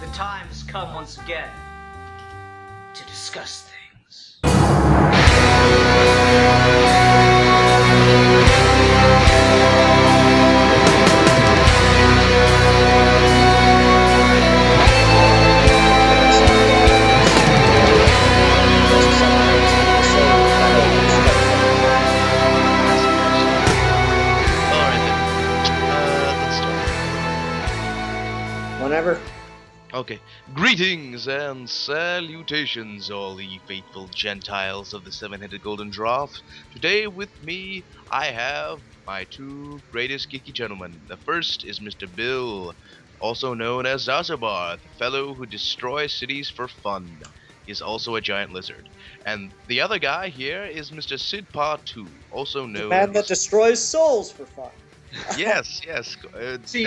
The time has come once again to discuss things. Whenever. Okay. Greetings and salutations, all ye faithful Gentiles of the Seven-Headed Golden Dwarf. Today with me, I have my two greatest geeky gentlemen. The first is Mr. Bill, also known as Zazabar, the fellow who destroys cities for fun. He is also a giant lizard. And the other guy here is Mr. Sidpa2, also known The man that destroys souls for fun. Yes. See-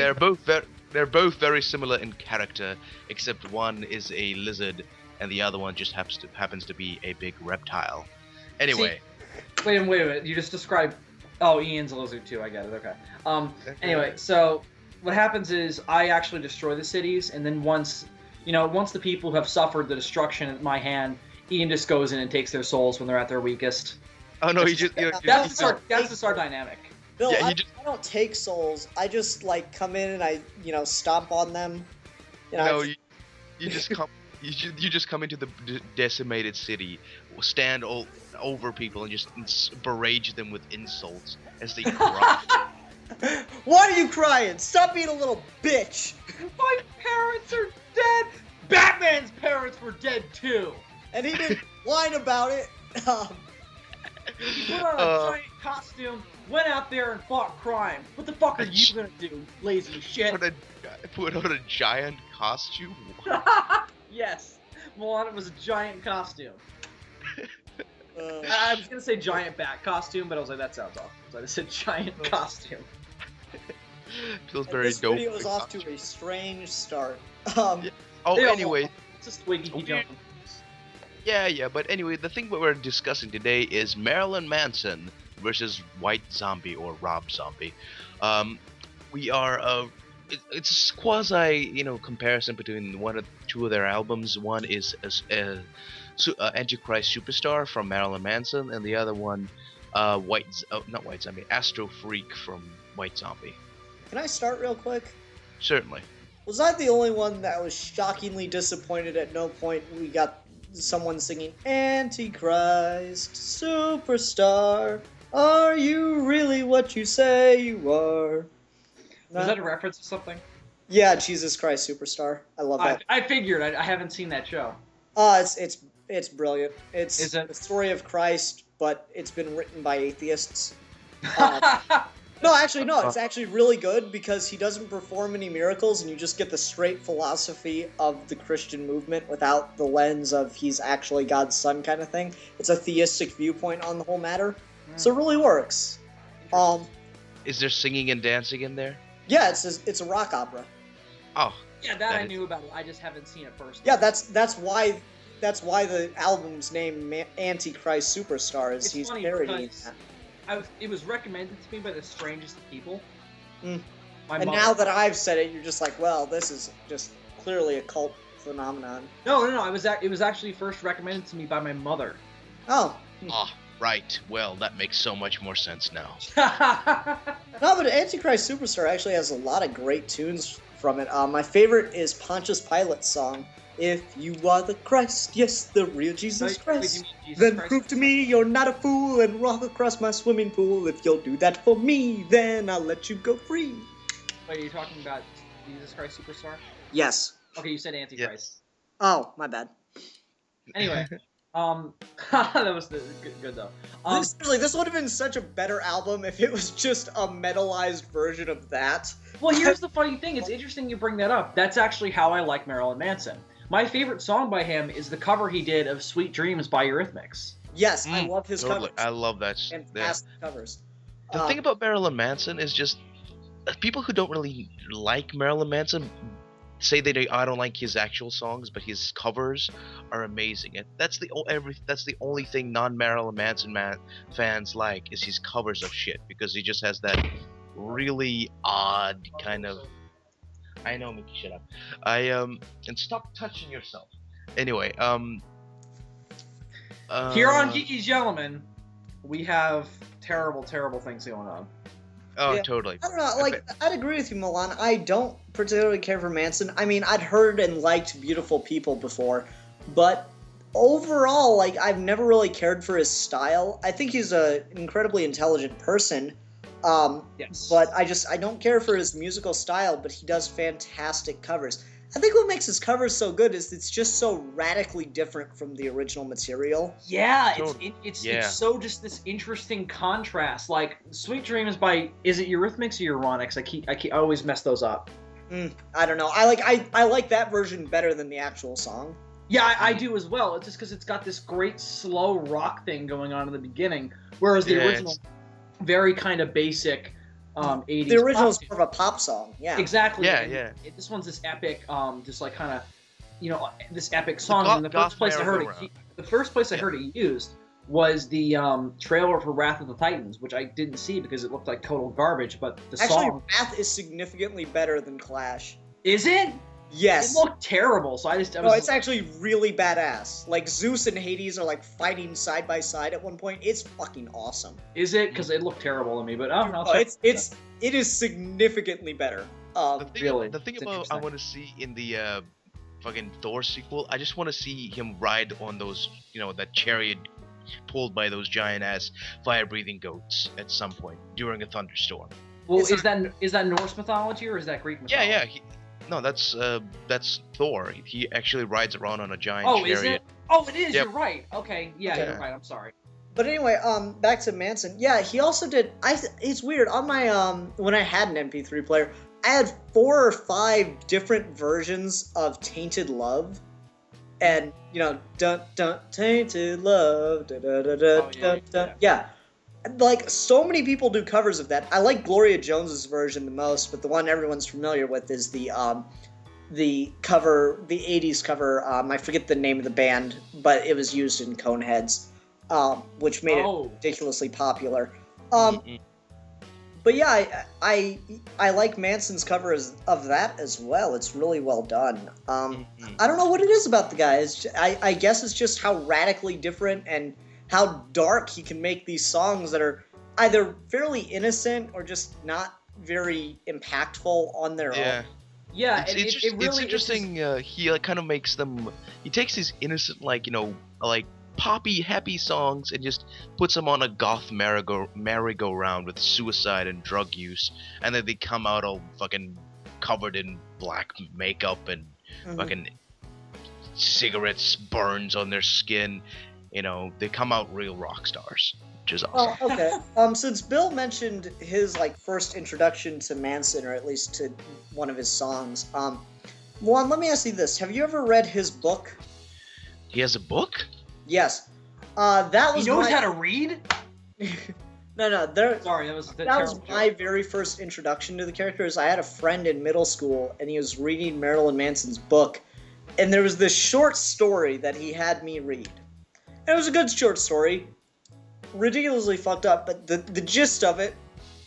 They're both very similar in character, except one is a lizard and the other one just happens to be a big reptile. Anyway, Wait a minute. You just described. Oh, Ian's a lizard too. I get it. Okay. Anyway, so what happens is I actually destroy the cities, and then once the people have suffered the destruction at my hand, Ian just goes in and takes their souls when they're at their weakest. oh no, That's just our dynamic. Bill, Yeah, I don't take souls. I just come in and I stomp on them. you just come. You just come into the decimated city, stand over people, and just berate them with insults as they cry. Why are you crying? Stop being a little bitch. My parents are dead. Batman's parents were dead too. And he didn't whine about it. He put on a giant costume, went out there and fought crime. What the fuck are you gonna do, lazy shit? Put on a giant costume. Yes, Moana was a giant costume. I was gonna say giant bat costume, but I was like, that sounds awful. So I just said giant costume. Feels And very this dope. video is off to a strange start. Oh, Yeah, anyway. It's just wiggy jumping. Yeah, but anyway, the thing that we're discussing today is Marilyn Manson versus White Zombie or Rob Zombie. We are it's a quasi comparison between two of their albums. One is Antichrist Superstar from Marilyn Manson, and the other one not White Zombie, Astro Freak from White Zombie. Can I start real quick? Certainly. Was I the only one that was shockingly disappointed at no point we got someone singing Antichrist Superstar? Are you really what you say you are? Was that a reference to something? Yeah, Jesus Christ Superstar. I love that. I figured. I haven't seen that show. It's brilliant. It's Is it? the story of Christ, but it's been written by atheists. No, actually, no. It's actually really good because he doesn't perform any miracles, and you just get the straight philosophy of the Christian movement without the lens of he's actually God's son kind of thing. It's a theistic viewpoint on the whole matter, so it really works. Is there singing and dancing in there? Yeah, it's a rock opera. Oh. Yeah, that I knew about it. I just haven't seen it first. Yeah, that's why the album's name Antichrist Superstar is. It's He's funny parodying because that. it was recommended to me by the strangest of people. Mm. My And mother. now that I've said it, you're just like, well, this is just clearly a cult phenomenon. No. It was actually first recommended to me by my mother. Oh. Ah, right. Well, that makes so much more sense now. No, but Antichrist Superstar actually has a lot of great tunes from it. My favorite is Pontius Pilate's song, If You Are the Christ, yes, the real Jesus Wait, Christ, you mean Jesus then Christ? prove to me you're not a fool and walk across my swimming pool. If you'll do that for me, then I'll let you go free. Wait, are you talking about Jesus Christ Superstar? Yes. Okay, you said Antichrist. Oh, my bad. Anyway, that was good though. Seriously, this would have been such a better album if it was just a metalized version of that. Well, here's the funny thing. It's interesting you bring that up. That's actually how I like Marilyn Manson. My favorite song by him is the cover he did of "Sweet Dreams" by Eurythmics. Yes, I love his Totally. covers. I love that. Fantastic covers. The thing about Marilyn Manson is just people who don't really like Marilyn Manson say I don't like his actual songs, but his covers are amazing. And that's the only thing non-Marilyn Manson fans like is his covers of shit, because he just has that really odd kind of I know, Mickey, shut up. And stop touching yourself. Anyway, Here on Geeky's Gentlemen, we have terrible, terrible things going on. Oh, Yeah. totally. I don't know, like, I'd agree with you, Milan. I don't particularly care for Manson. I mean, I'd heard and liked Beautiful People before, but overall, like, I've never really cared for his style. I think he's an incredibly intelligent person, Yes. but I don't care for his musical style, but he does fantastic covers. I think what makes his covers so good is it's just so radically different from the original material. Yeah, Totally. it's Yeah. so just this interesting contrast. Like Sweet Dreams by, is it Eurythmics or Euronics? I always mess those up. I don't know. I like that version better than the actual song. Yeah, I do as well. It's just because it's got this great slow rock thing going on in the beginning, whereas the original, very kind of basic 80s. The original is pop more of a pop song. Yeah. Exactly. Yeah, and yeah. This one's this epic, just like kind of, this epic song. goth- And the first place I heard it, heard it used was the trailer for Wrath of the Titans, which I didn't see because it looked like total garbage. But the Actually, song, Wrath is significantly better than Clash. is it? Yes. It looked terrible. So I was No, it's actually really badass. Like, Zeus and Hades are, like, fighting side by side at one point. It's fucking awesome. Is it? Because it looked terrible to me. But I don't know. Oh, it is significantly better. The thing Really? about It's I interesting. want to see in the fucking Thor sequel, I just want to see him ride on those, that chariot pulled by those giant ass fire-breathing goats at some point during a thunderstorm. Well, It's is that Norse mythology or is that Greek mythology? Yeah, yeah. No, that's Thor. He actually rides around on a giant Oh, chariot. is it? Oh, it is. Yep. You're right. Okay. Yeah, Okay. you're right. I'm sorry. But anyway, back to Manson. Yeah, he also did. It's weird. On my when I had an MP3 player, I had 4 or 5 different versions of "Tainted Love," and dun dun tainted love, da da da da Oh, yeah, dun, dun. Yeah. Like, so many people do covers of that. I like Gloria Jones's version the most, but the one everyone's familiar with is the cover, the 80s cover. I forget the name of the band, but it was used in Coneheads, which made it ridiculously popular. But yeah, I like Manson's cover of that as well. It's really well done. I don't know what it is about the guy. I guess it's just how radically different and how dark he can make these songs that are either fairly innocent or just not very impactful on their own. Yeah, It's interesting. He kind of makes them. He takes these innocent, like poppy, happy songs and just puts them on a goth merry-go-round with suicide and drug use, and then they come out all fucking covered in black makeup and fucking cigarettes burns on their skin. They come out real rock stars, which is awesome. Oh, okay. Since Bill mentioned his first introduction to Manson, or at least to one of his songs, Juan, let me ask you this: have you ever read his book? He has a book? Yes. That was. He knows how to read. No. Sorry, that was my very first introduction to the characters. I had a friend in middle school, and he was reading Marilyn Manson's book, and there was this short story that he had me read. And it was a good short story, ridiculously fucked up, but the gist of it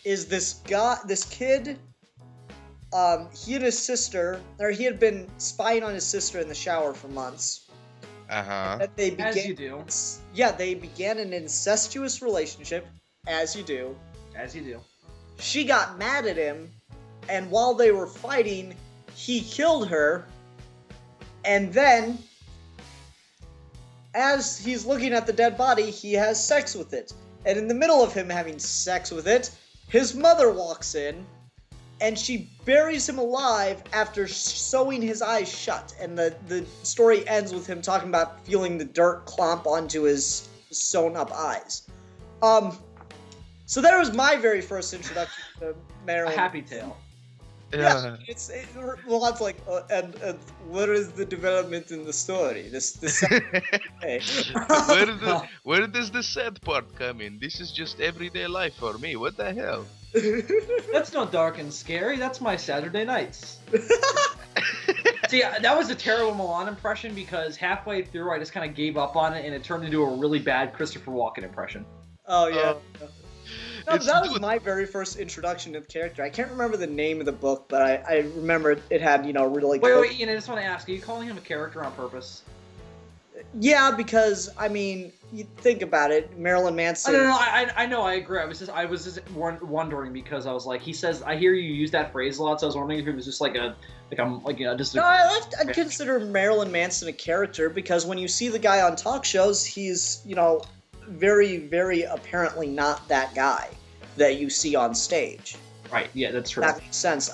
is this kid, he and his sister, or he had been spying on his sister in the shower for months. That they began, as you do. Yeah, they began an incestuous relationship, as you do. As you do. She got mad at him, and while they were fighting, he killed her, and then, as he's looking at the dead body, he has sex with it. And in the middle of him having sex with it, his mother walks in, and she buries him alive after sewing his eyes shut. And the story ends with him talking about feeling the dirt clomp onto his sewn up eyes. So that was my very first introduction to Marilyn. A happy tale. Yeah, well, that's like, and where is the development in the story? Where does the sad part come in? This is just everyday life for me. What the hell? That's not dark and scary. That's my Saturday nights. See, that was a terrible Milan impression because halfway through I just kind of gave up on it and it turned into a really bad Christopher Walken impression. Oh, yeah. No, It's that was dude, my very first introduction to the character. I can't remember the name of the book, but I remember it had, really Wait, Ian, I just want to ask, are you calling him a character on purpose? Yeah, because, I mean, you think about it, Marilyn Manson... No, I know, I agree. I was just wondering because I was like, he says, I hear you use that phrase a lot, so I was wondering if it was just like just a... No, I'd consider Marilyn Manson a character because when you see the guy on talk shows, he's, very, very apparently not that guy that you see on stage. Right, yeah, that's true. That makes sense.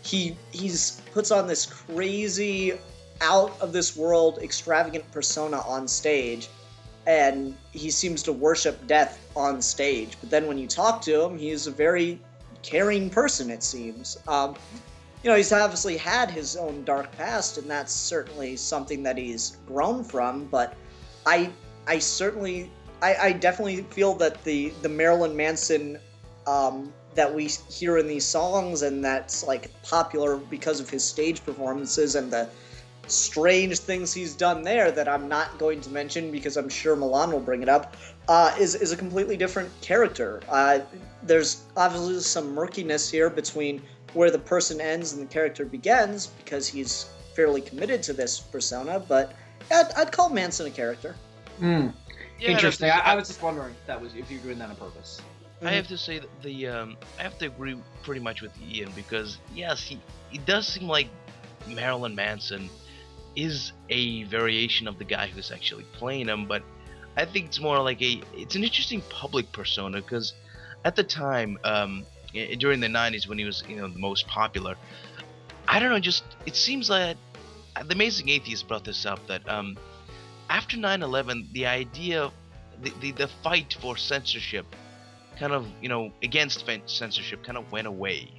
He's puts on this crazy, out-of-this-world, extravagant persona on stage, and he seems to worship death on stage. But then when you talk to him, he's a very caring person, it seems. He's obviously had his own dark past, and that's certainly something that he's grown from, but I definitely feel that the Marilyn Manson that we hear in these songs and that's like popular because of his stage performances and the strange things he's done there that I'm not going to mention because I'm sure Milan will bring it up, is a completely different character. There's obviously some murkiness here between where the person ends and the character begins because he's fairly committed to this persona, but I'd call Manson a character. yeah, Interesting. I was just wondering if you were doing that on purpose. I have to say that I have to agree pretty much with Ian because yes, it does seem like Marilyn Manson is a variation of the guy who's actually playing him, but I think it's more like it's an interesting public persona because at the time, during the 90s when he was the most popular, I don't know, just it seems that the Amazing Atheist brought this up that after 9/11 the idea the fight for censorship kind of against censorship kind of went away,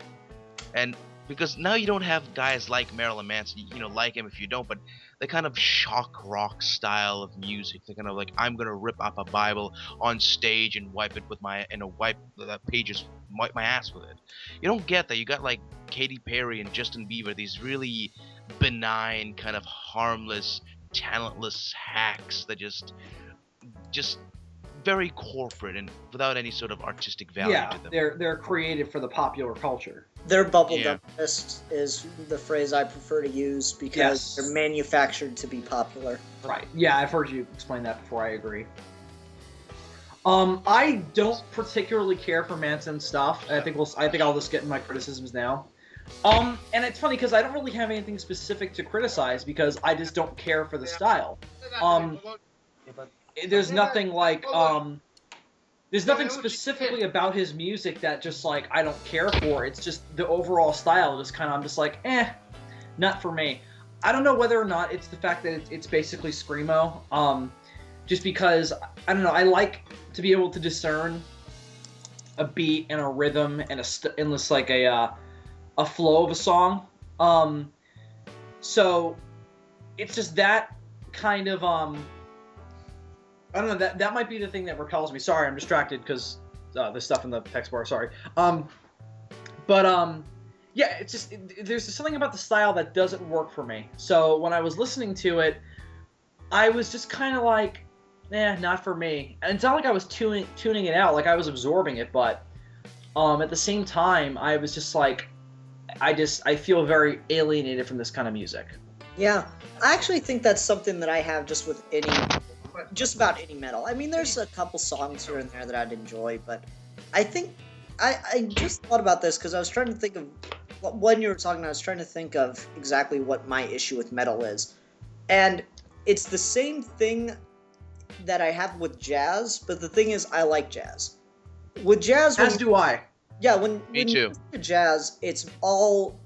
and because now you don't have guys like Marilyn Manson, like him if you don't, but the kind of shock rock style of music, the kind of like I'm gonna rip up a Bible on stage and wipe it with wipe the pages, wipe my ass with it. You don't get that. You got like Katy Perry and Justin Bieber, these really benign, kind of harmless, talentless hacks that just very corporate and without any sort of artistic value to them. They're created for the popular culture. They're bubblegumist is the phrase I prefer to use because they're manufactured to be popular. Right. Yeah, I've heard you explain that before. I agree. I don't particularly care for Manson stuff. I think I'll just get in my criticisms now. And it's funny because I don't really have anything specific to criticize because I just don't care for the style. There's nothing like there's nothing specifically about his music that just like I don't care for. It's just the overall style just kind of I'm just like not for me. I don't know whether or not it's the fact that it's basically screamo. Just because I don't know, I like to be able to discern a beat and a rhythm and a flow of a song. So it's just that kind of I don't know, that might be the thing that repels me. Sorry, I'm distracted because there's stuff in the text bar. Sorry. Yeah, it's just there's something about the style that doesn't work for me. So when I was listening to it, I was just kind of like, not for me. And it's not like I was tuning it out, like I was absorbing it, but at the same time, I was just like, I feel very alienated from this kind of music. Yeah, I actually think that's something that I have just about any metal. I mean, there's a couple songs here and there that I'd enjoy, but I think I just thought about this because I was trying to think of when you were talking. I was trying to think of exactly what my issue with metal is, and it's the same thing that I have with jazz. But the thing is, I like jazz. With jazz, as do I. Yeah, when Me too. you listen to jazz, it's all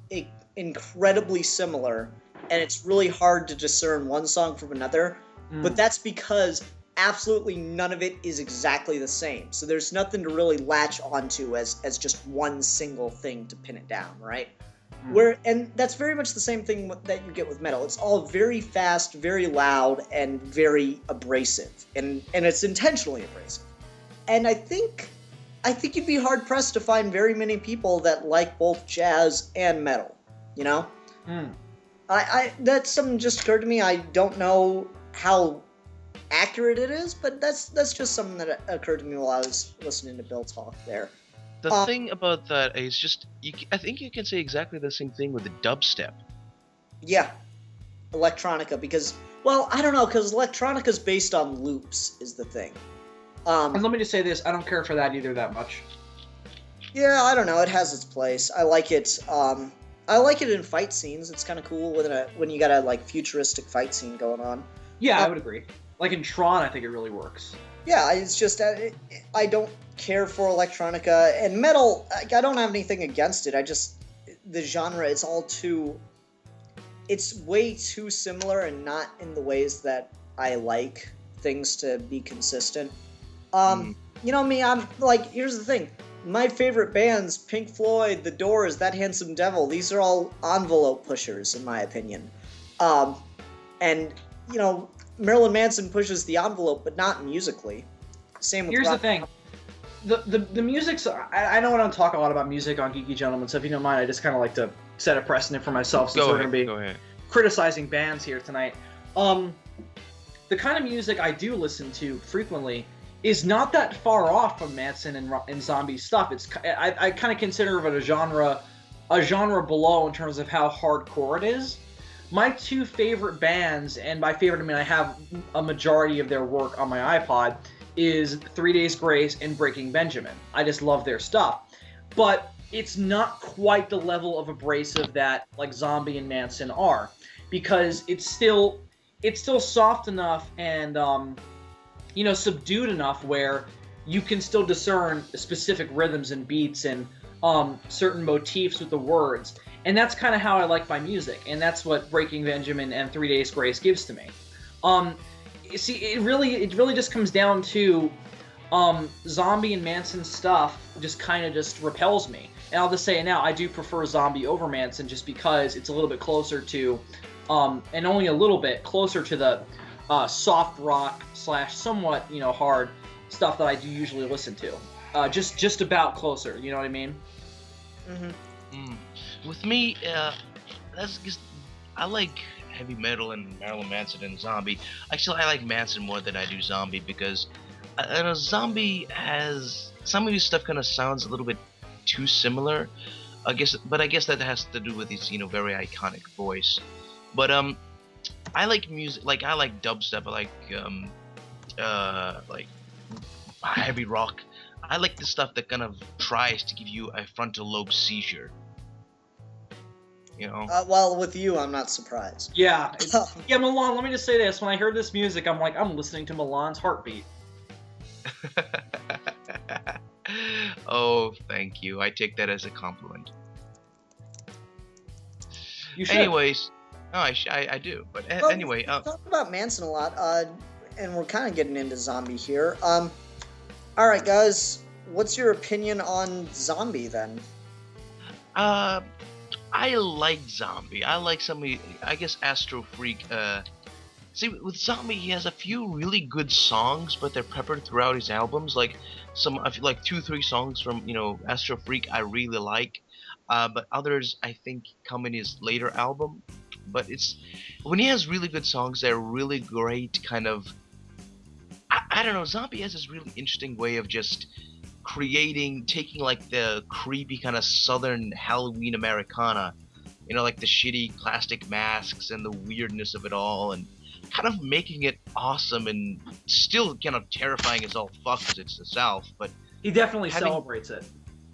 incredibly similar, and it's really hard to discern one song from another. But that's because absolutely none of it is exactly the same. So there's nothing to really latch onto as just one single thing to pin it down, right? And that's very much the same thing that you get with metal. It's all very fast, very loud, and very abrasive. And it's intentionally abrasive. And I think you'd be hard-pressed to find very many people that like both jazz and metal, That's something just occurred to me. I don't know how accurate it is, but that's just something that occurred to me while I was listening to Bill talk there. The thing about that is just, I think you can say exactly the same thing with the dubstep. Yeah, electronica, because, well, I don't know, because electronica's based on loops is the thing. And let me just say this, I don't care for that either that much. Yeah, I don't know, it has its place. I like it. I like it in fight scenes. It's kind of cool when you got a like futuristic fight scene going on. Yeah, I would agree. Like in Tron, I think it really works. Yeah, it's just I don't care for electronica and metal. I don't have anything against it. The genre is it's way too similar and not in the ways that I like things to be consistent. You know me, I'm like, here's the thing. My favorite bands, Pink Floyd, The Doors, That Handsome Devil, these are all envelope pushers, in my opinion. And, you know, Marilyn Manson pushes the envelope, but not musically. Same with Here's rock. the thing. The music's... I know I don't talk a lot about music on Geeky Gentlemen, so if you don't mind, I just kind of like to set a precedent for myself since we're going to be criticizing bands here tonight. The kind of music I do listen to frequently is not that far off from Manson and Zombie stuff. I kind of consider it a genre below in terms of how hardcore it is. My two favorite bands, and by favorite I mean I have a majority of their work on my iPod, is 3 Days Grace and Breaking Benjamin. I just love their stuff. But it's not quite the level of abrasive that like Zombie and Manson are, because it's still soft enough and subdued enough where you can still discern specific rhythms and beats and certain motifs with the words. And that's kind of how I like my music, and that's what Breaking Benjamin and 3 Days Grace gives to me. See, it really just comes down to Zombie and Manson stuff just kind of just repels me. And I'll just say it now, I do prefer Zombie over Manson just because it's a little bit closer to, and only a little bit closer to the soft rock / somewhat, hard stuff that I do usually listen to. Just about closer, you know what I mean? Mm-hmm. With me, that's just, I like heavy metal and Marilyn Manson and Zombie. Actually, I like Manson more than I do Zombie because Zombie has some of his stuff kind of sounds a little bit too similar. I guess that has to do with his very iconic voice. But I like music, like I like dubstep, I like heavy rock. I like the stuff that kind of tries to give you a frontal lobe seizure. Well, with you, I'm not surprised. Yeah. Yeah, Milan, let me just say this. When I heard this music, I'm like, I'm listening to Milan's heartbeat. Oh, thank you. I take that as a compliment. You should. Anyways, no, I do. But anyway, we talk about Manson a lot, and we're kind of getting into Zombie here. All right, guys, what's your opinion on Zombie then? I like Zombie. I like somebody. I guess Astro Freak. See, with Zombie, he has a few really good songs, but they're peppered throughout his albums. Like I feel like 2-3 songs from Astro Freak I really like, but others I think come in his later album. But when he has really good songs, they're really great. Kind of, I don't know. Zombie has this really interesting way of just taking like the creepy kind of southern Halloween Americana, like the shitty plastic masks and the weirdness of it all, and kind of making it awesome and still kind of terrifying as all fuck because it's the South. But he definitely celebrates it.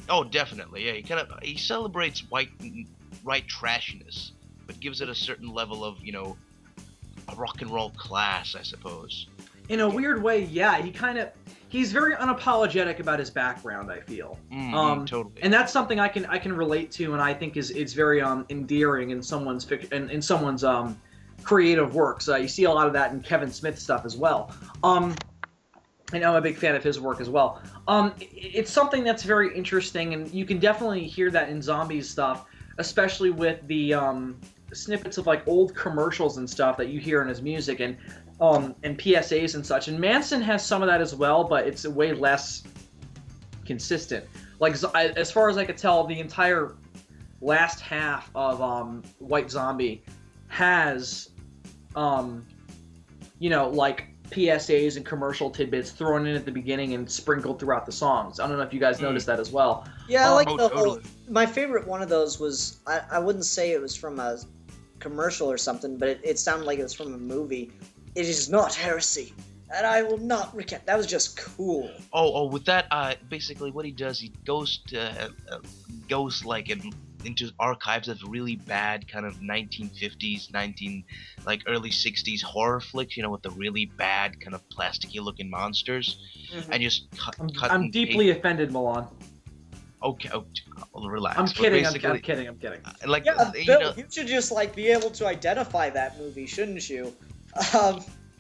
Oh, definitely, yeah. He celebrates white trashiness, but gives it a certain level of a rock and roll class, I suppose. In a weird way, yeah. He's very unapologetic about his background, I feel. Totally. And that's something I can relate to, and I think it's very endearing in someone's creative works. You see a lot of that in Kevin Smith stuff as well. And I'm a big fan of his work as well. It's something that's very interesting, and you can definitely hear that in Zombie stuff, especially with the snippets of like old commercials and stuff that you hear in his music and PSAs and such. And Manson has some of that as well, but it's way less consistent. Like as far as I could tell, the entire last half of White Zombie has like PSAs and commercial tidbits thrown in at the beginning and sprinkled throughout the songs. I don't know if you guys noticed that as well. Yeah, I like the totally. whole. My favorite one of those was I wouldn't say it was from a commercial or something, but it sounded like it was from a movie. It is not heresy, and I will not recant. That was just cool. With that, basically what he does, he goes like into archives of really bad kind of 1950s, early 60s horror flicks, with the really bad kind of plasticky looking monsters, and just cut. I'm deeply offended, Milan. Okay, relax. I'm kidding. I'm kidding. Like, Yeah, Bill, you should just be able to identify that movie, shouldn't you?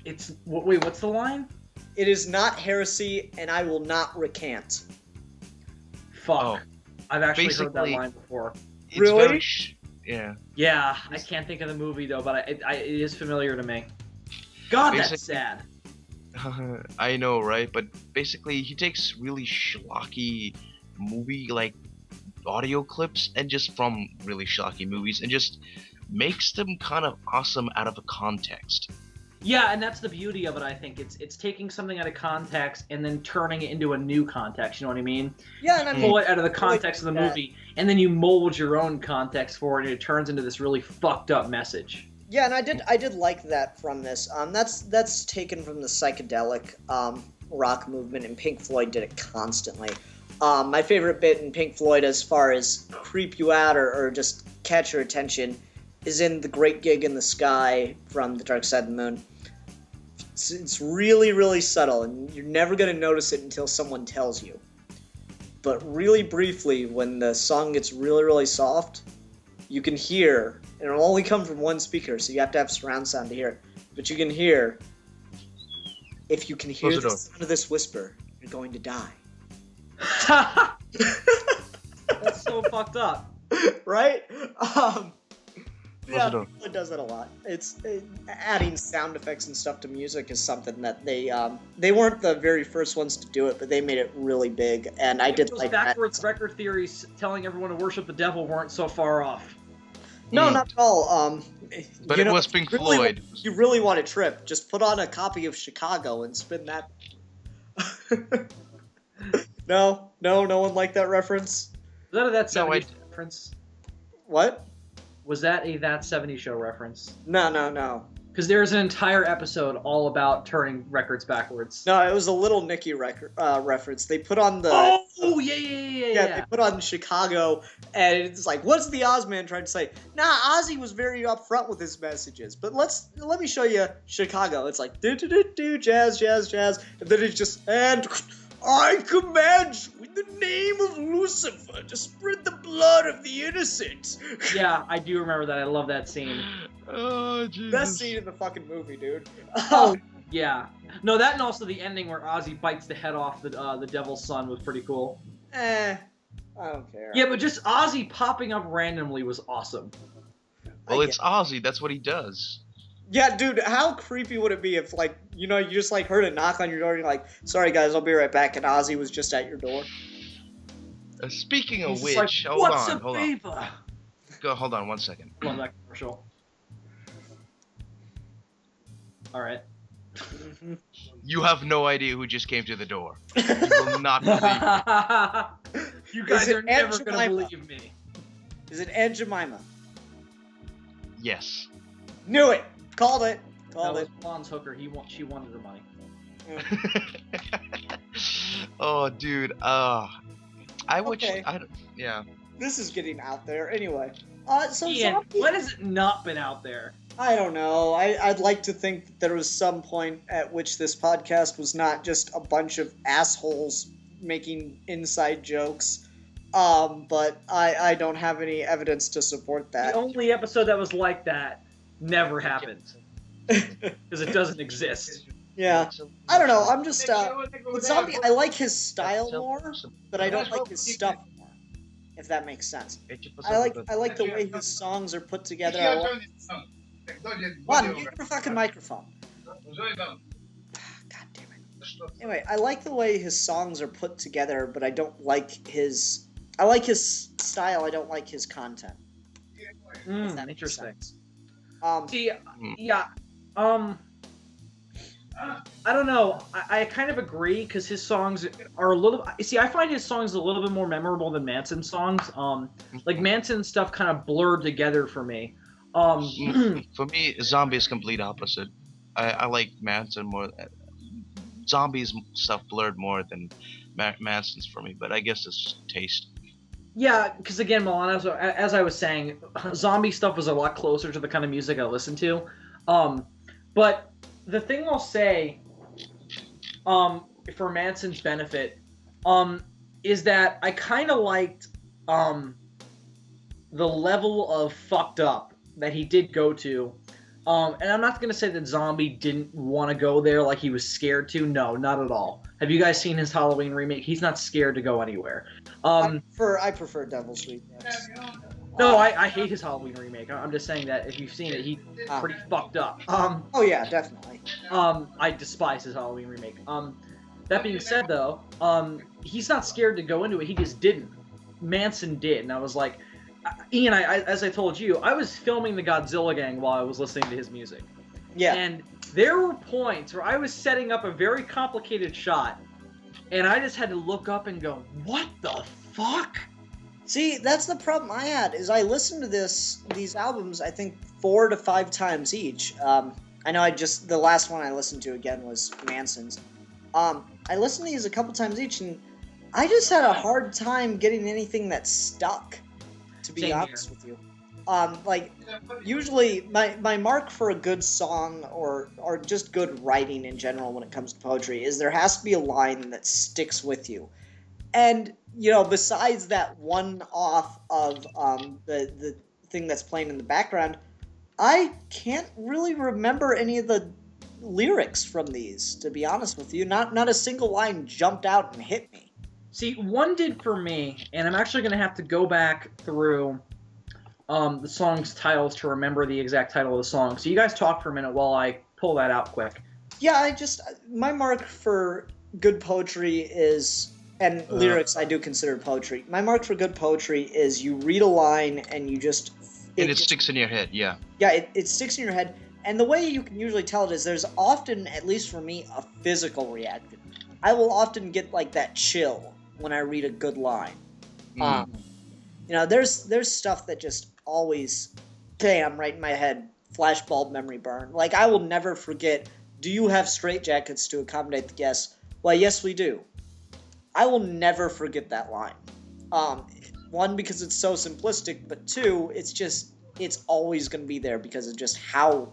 It's wait, what's the line? It is not heresy, and I will not recant. Fuck. Oh, I've actually heard that line before. It's Really? Yeah. Yeah, I can't think of the movie though, but it is familiar to me. God, that's sad. I know, right? But basically, he takes really schlocky movie audio clips and just from really schlocky movies and just makes them kind of awesome out of a context. Yeah, and that's the beauty of it, I think. It's taking something out of context and then turning it into a new context, you know what I mean? Yeah, and I mean, pull it out of the context of the movie, and then you mold your own context for it, and it turns into this really fucked up message. Yeah, and I did like that from this. That's taken from the psychedelic rock movement, and Pink Floyd did it constantly. My favorite bit in Pink Floyd, as far as creep you out or just catch your attention, is in The Great Gig in the Sky from The Dark Side of the Moon. It's really, really subtle, and you're never going to notice it until someone tells you. But really briefly, when the song gets really, really soft, you can hear, and it'll only come from one speaker, so you have to have surround sound to hear it. But you can hear, if you can hear the sound of this whisper, you're going to die. That's so fucked up. Right? Yeah, it does that a lot. Adding sound effects and stuff to music is something that they weren't the very first ones to do it, but they made it really big, and I did like that. Backwards record theories telling everyone to worship the devil weren't so far off. No, not at all. But it was Pink Floyd. You really want to trip? Just put on a copy of Chicago and spin that. No one liked that reference. Was that a That 70s reference? What? Was that a That 70s Show reference? No. Because there's an entire episode all about turning records backwards. No, it was a Little Nicky reference. They put on the... Oh, yeah. They put on Chicago, and it's like, what's the Ozman trying to say? Nah, Ozzy was very upfront with his messages, but let me show you Chicago. It's like, do-do-do-do, jazz, and then it's just, and I command you in the name of Lucifer to spread the blood of the innocent. Yeah, I do remember that. I love that scene. Oh, Jesus. Best scene in the fucking movie, dude. Oh, yeah. No, that and also the ending where Ozzy bites the head off the devil's son was pretty cool. I don't care. Yeah, but just Ozzy popping up randomly was awesome. Well, it's Ozzy. That's what he does. Yeah, dude, how creepy would it be if, you just, heard a knock on your door and you're like, sorry, guys, I'll be right back, and Ozzy was just at your door? Speaking of which, hold hold on. Hold on 1 second. Hold on, that commercial. All right. You have no idea who just came to the door. You will not believe me. You guys are never going to believe me. Is it Aunt Jemima? Yes. Knew it! Called it! That was Lon's hooker. She wanted her money. Oh, dude. Yeah. This is getting out there. Anyway. Ian, when has it not been out there? I don't know. I'd like to think that there was some point at which this podcast was not just a bunch of assholes making inside jokes. But I don't have any evidence to support that. The only episode that was like that never happened. Because it doesn't exist. Yeah. I don't know. I'm just, with Zombie, I like his style more, but I don't like his stuff more. If that makes sense. I like the way his songs are put together. Come on, use your fucking microphone. God damn it. Anyway, I like the way his songs are put together, but I don't like his... I like his style, I don't like his content. Interesting. I don't know. I kind of agree because his songs are a little. See, I find his songs a little bit more memorable than Manson's songs. Like Manson's stuff kind of blurred together for me. For me, Zombie is complete opposite. I like Manson more. Zombie's stuff blurred more than Manson's for me, but I guess it's taste. Yeah, because again, Milan, as I was saying, zombie stuff was a lot closer to the kind of music I listened to. But the thing I'll say, for Manson's benefit, is that I kind of liked the level of fucked up that he did go to. And I'm not going to say that Zombie didn't want to go there like he was scared to. No, not at all. Have you guys seen his Halloween remake? He's not scared to go anywhere. I prefer Devil's Remix. No, I hate his Halloween remake. I'm just saying that if you've seen it, he's pretty fucked up. Oh yeah, definitely. I despise his Halloween remake. That being said, though, he's not scared to go into it. He just didn't. Manson did, and I was like, Ian, as I told you, I was filming the Godzilla Gang while I was listening to his music. Yeah. And there were points where I was setting up a very complicated shot, and I just had to look up and go, what the fuck? See, that's the problem I had, is I listened to these albums, I think, 4 to 5 times each. I know the last one I listened to again was Manson's. I listened to these a couple times each, and I just had a hard time getting anything that stuck, to be honest with you. Like, usually, my mark for a good song, or just good writing in general when it comes to poetry, is there has to be a line that sticks with you. And, you know, besides that one off of the thing that's playing in the background, I can't really remember any of the lyrics from these, to be honest with you. Not a single line jumped out and hit me. See, one did for me, and I'm actually going to have to go back through the song's titles to remember the exact title of the song. So you guys talk for a minute while I pull that out quick. Yeah, my mark for good poetry is... And lyrics, I do consider poetry. My mark for good poetry is you read a line and you just... It sticks in your head, yeah. Yeah, it sticks in your head. And the way you can usually tell it is there's often, at least for me, a physical reaction. I will often get, like, that chill when I read a good line. You know, there's stuff that just always, bam, right in my head, flashbulb memory burn. Like, I will never forget, do you have straitjackets to accommodate the guests? Well, yes, we do. I will never forget that line. One, because it's so simplistic, but two, it's always going to be there because of just how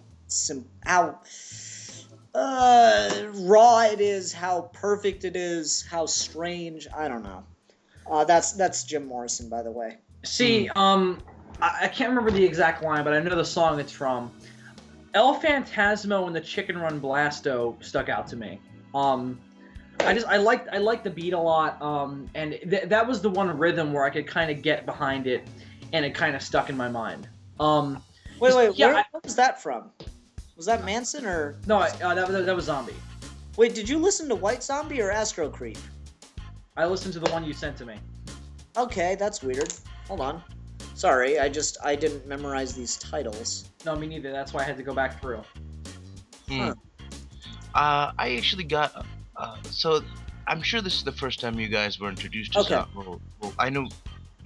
raw it is, how perfect it is, how strange. I don't know. That's Jim Morrison, by the way. See, I can't remember the exact line, but I know the song it's from. El Phantasmo and the Chicken Run Blasto stuck out to me. I liked the beat a lot, and that was the one rhythm where I could kind of get behind it, and it kind of stuck in my mind. Wait, yeah, where was that from? Was that Manson or? No, that was Zombie. Wait, did you listen to White Zombie or Astro Creep? I listened to the one you sent to me. Okay, that's weird. Hold on. Sorry, I didn't memorize these titles. No, me neither. That's why I had to go back through. Huh. I actually got... so, I'm sure this is the first time you guys were introduced to Okay. Well, I know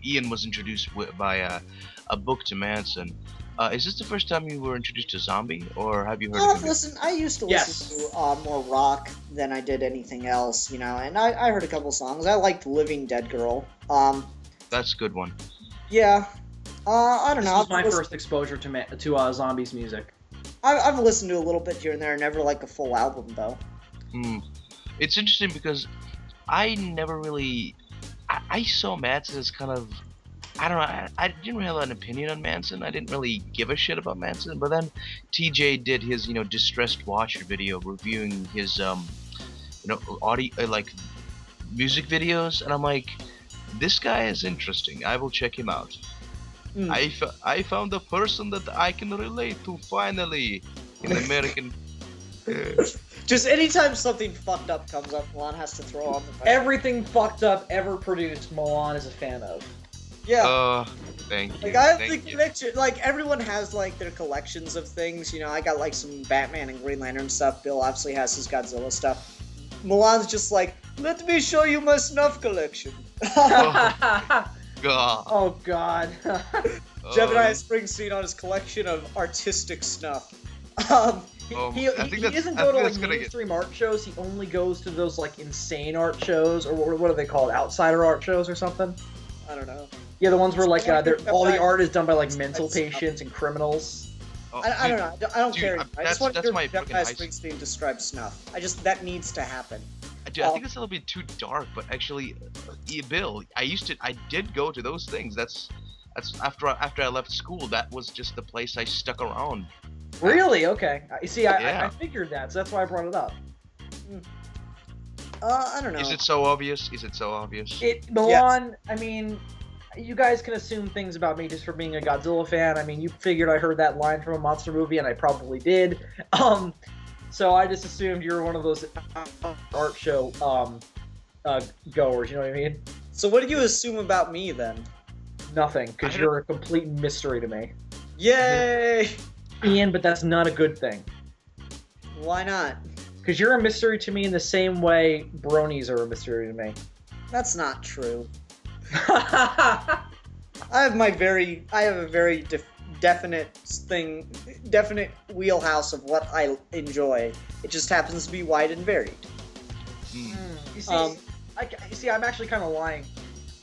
Ian was introduced by a book to Manson. Is this the first time you were introduced to Zombie, or have you heard of him? Listen, I used to listen to more rock than I did anything else, you know, and I heard a couple songs. I liked Living Dead Girl. That's a good one. Yeah. I don't know. This was my first exposure to Zombies music. I've listened to a little bit here and there, never like a full album, though. It's interesting because I never really... I saw Manson as kind of... I don't know, I didn't really have an opinion on Manson. I didn't really give a shit about Manson. But then TJ did his, Distressed Watcher video reviewing his, audio, like, music videos. And I'm like, this guy is interesting. I will check him out. I found a person that I can relate to, finally, in American... Just anytime something fucked up comes up, Milan has to throw on the... Everything fucked up ever produced, Milan is a fan of. Yeah. Thank you. Like, I have the Thank you. collection. Like, everyone has, like, their collections of things. You know, I got, like, some Batman and Green Lantern stuff. Bill obviously has his Godzilla stuff. Milan's just like, let me show you my snuff collection. God. Oh God. Gemini Springsteen on his collection of artistic snuff. He doesn't go to like mainstream art shows. He only goes to those like insane art shows, or what are they called? Outsider art shows or something? I don't know. Yeah, the ones where like all the art is done by like mental patients and criminals. I don't know. I don't care. I just want to hear my Gemini Springsteen describe snuff. That needs to happen. I think it's a little bit too dark, but actually, Bill, I did go to those things. That's after I left school. That was just the place I stuck around. Really? Okay. You see, Yeah. I figured that, so that's why I brought it up. I don't know. Is it so obvious? Milan, I mean, you guys can assume things about me just for being a Godzilla fan. I mean, you figured I heard that line from a monster movie, and I probably did. So I just assumed you were one of those art show goers. You know what I mean? So what do you assume about me then? Nothing, because you're a complete mystery to me. Yay! Ian, but that's not a good thing. Why not? Because you're a mystery to me in the same way bronies are a mystery to me. That's not true. I have a very definite wheelhouse of what I enjoy. It just happens to be wide and varied. You see, I'm actually kind of lying.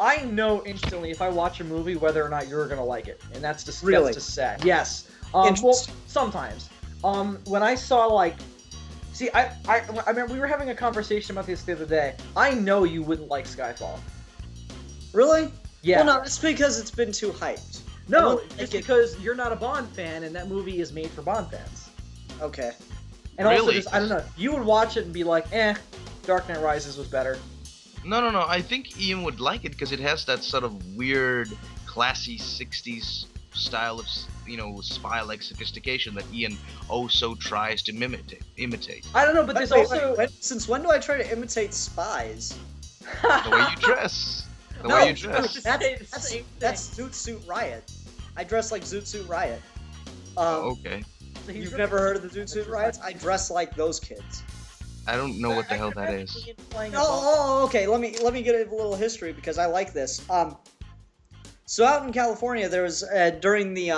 I know instantly if I watch a movie whether or not you're gonna like it, and that's just Really? that's just sad. Yes. Well, sometimes. When I saw like, see, I remember we were having a conversation about this the other day. I know you wouldn't like Skyfall. Really? Yeah. Well, no, it's because it's been too hyped. No, it's because you're not a Bond fan, and that movie is made for Bond fans. Okay. And also, Really? just, I don't know, you would watch it and be like, Dark Knight Rises was better. No. I think Ian would like it because it has that sort of weird, classy '60s style of, spy-like sophistication that Ian so tries to imitate. I don't know, but there's also... Since when do I try to imitate spies? The way you dress. That's Zoot Suit Riot. I dress like Zoot Suit Riot. Okay. You've never heard of the Zoot Suit Riots? I dress like those kids. I don't know what the hell that is. Okay. Let me get a little history because I like this. So out in California, there was during the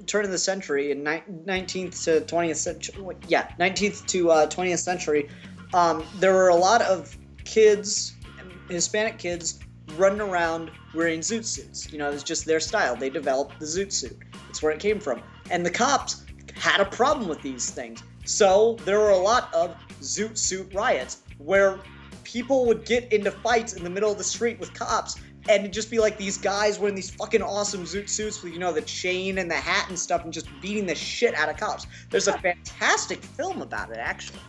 turn of the century, in 19th to 20th century, 19th to 20th century, there were a lot of kids, Hispanic kids, running around wearing zoot suits. You know, it was just their style. They developed the zoot suit. That's where it came from. And the cops had a problem with these things. So there were a lot of zoot suit riots where people would get into fights in the middle of the street with cops, and it'd just be like these guys wearing these fucking awesome zoot suits with, the chain and the hat and stuff, and just beating the shit out of cops. There's a fantastic film about it, actually,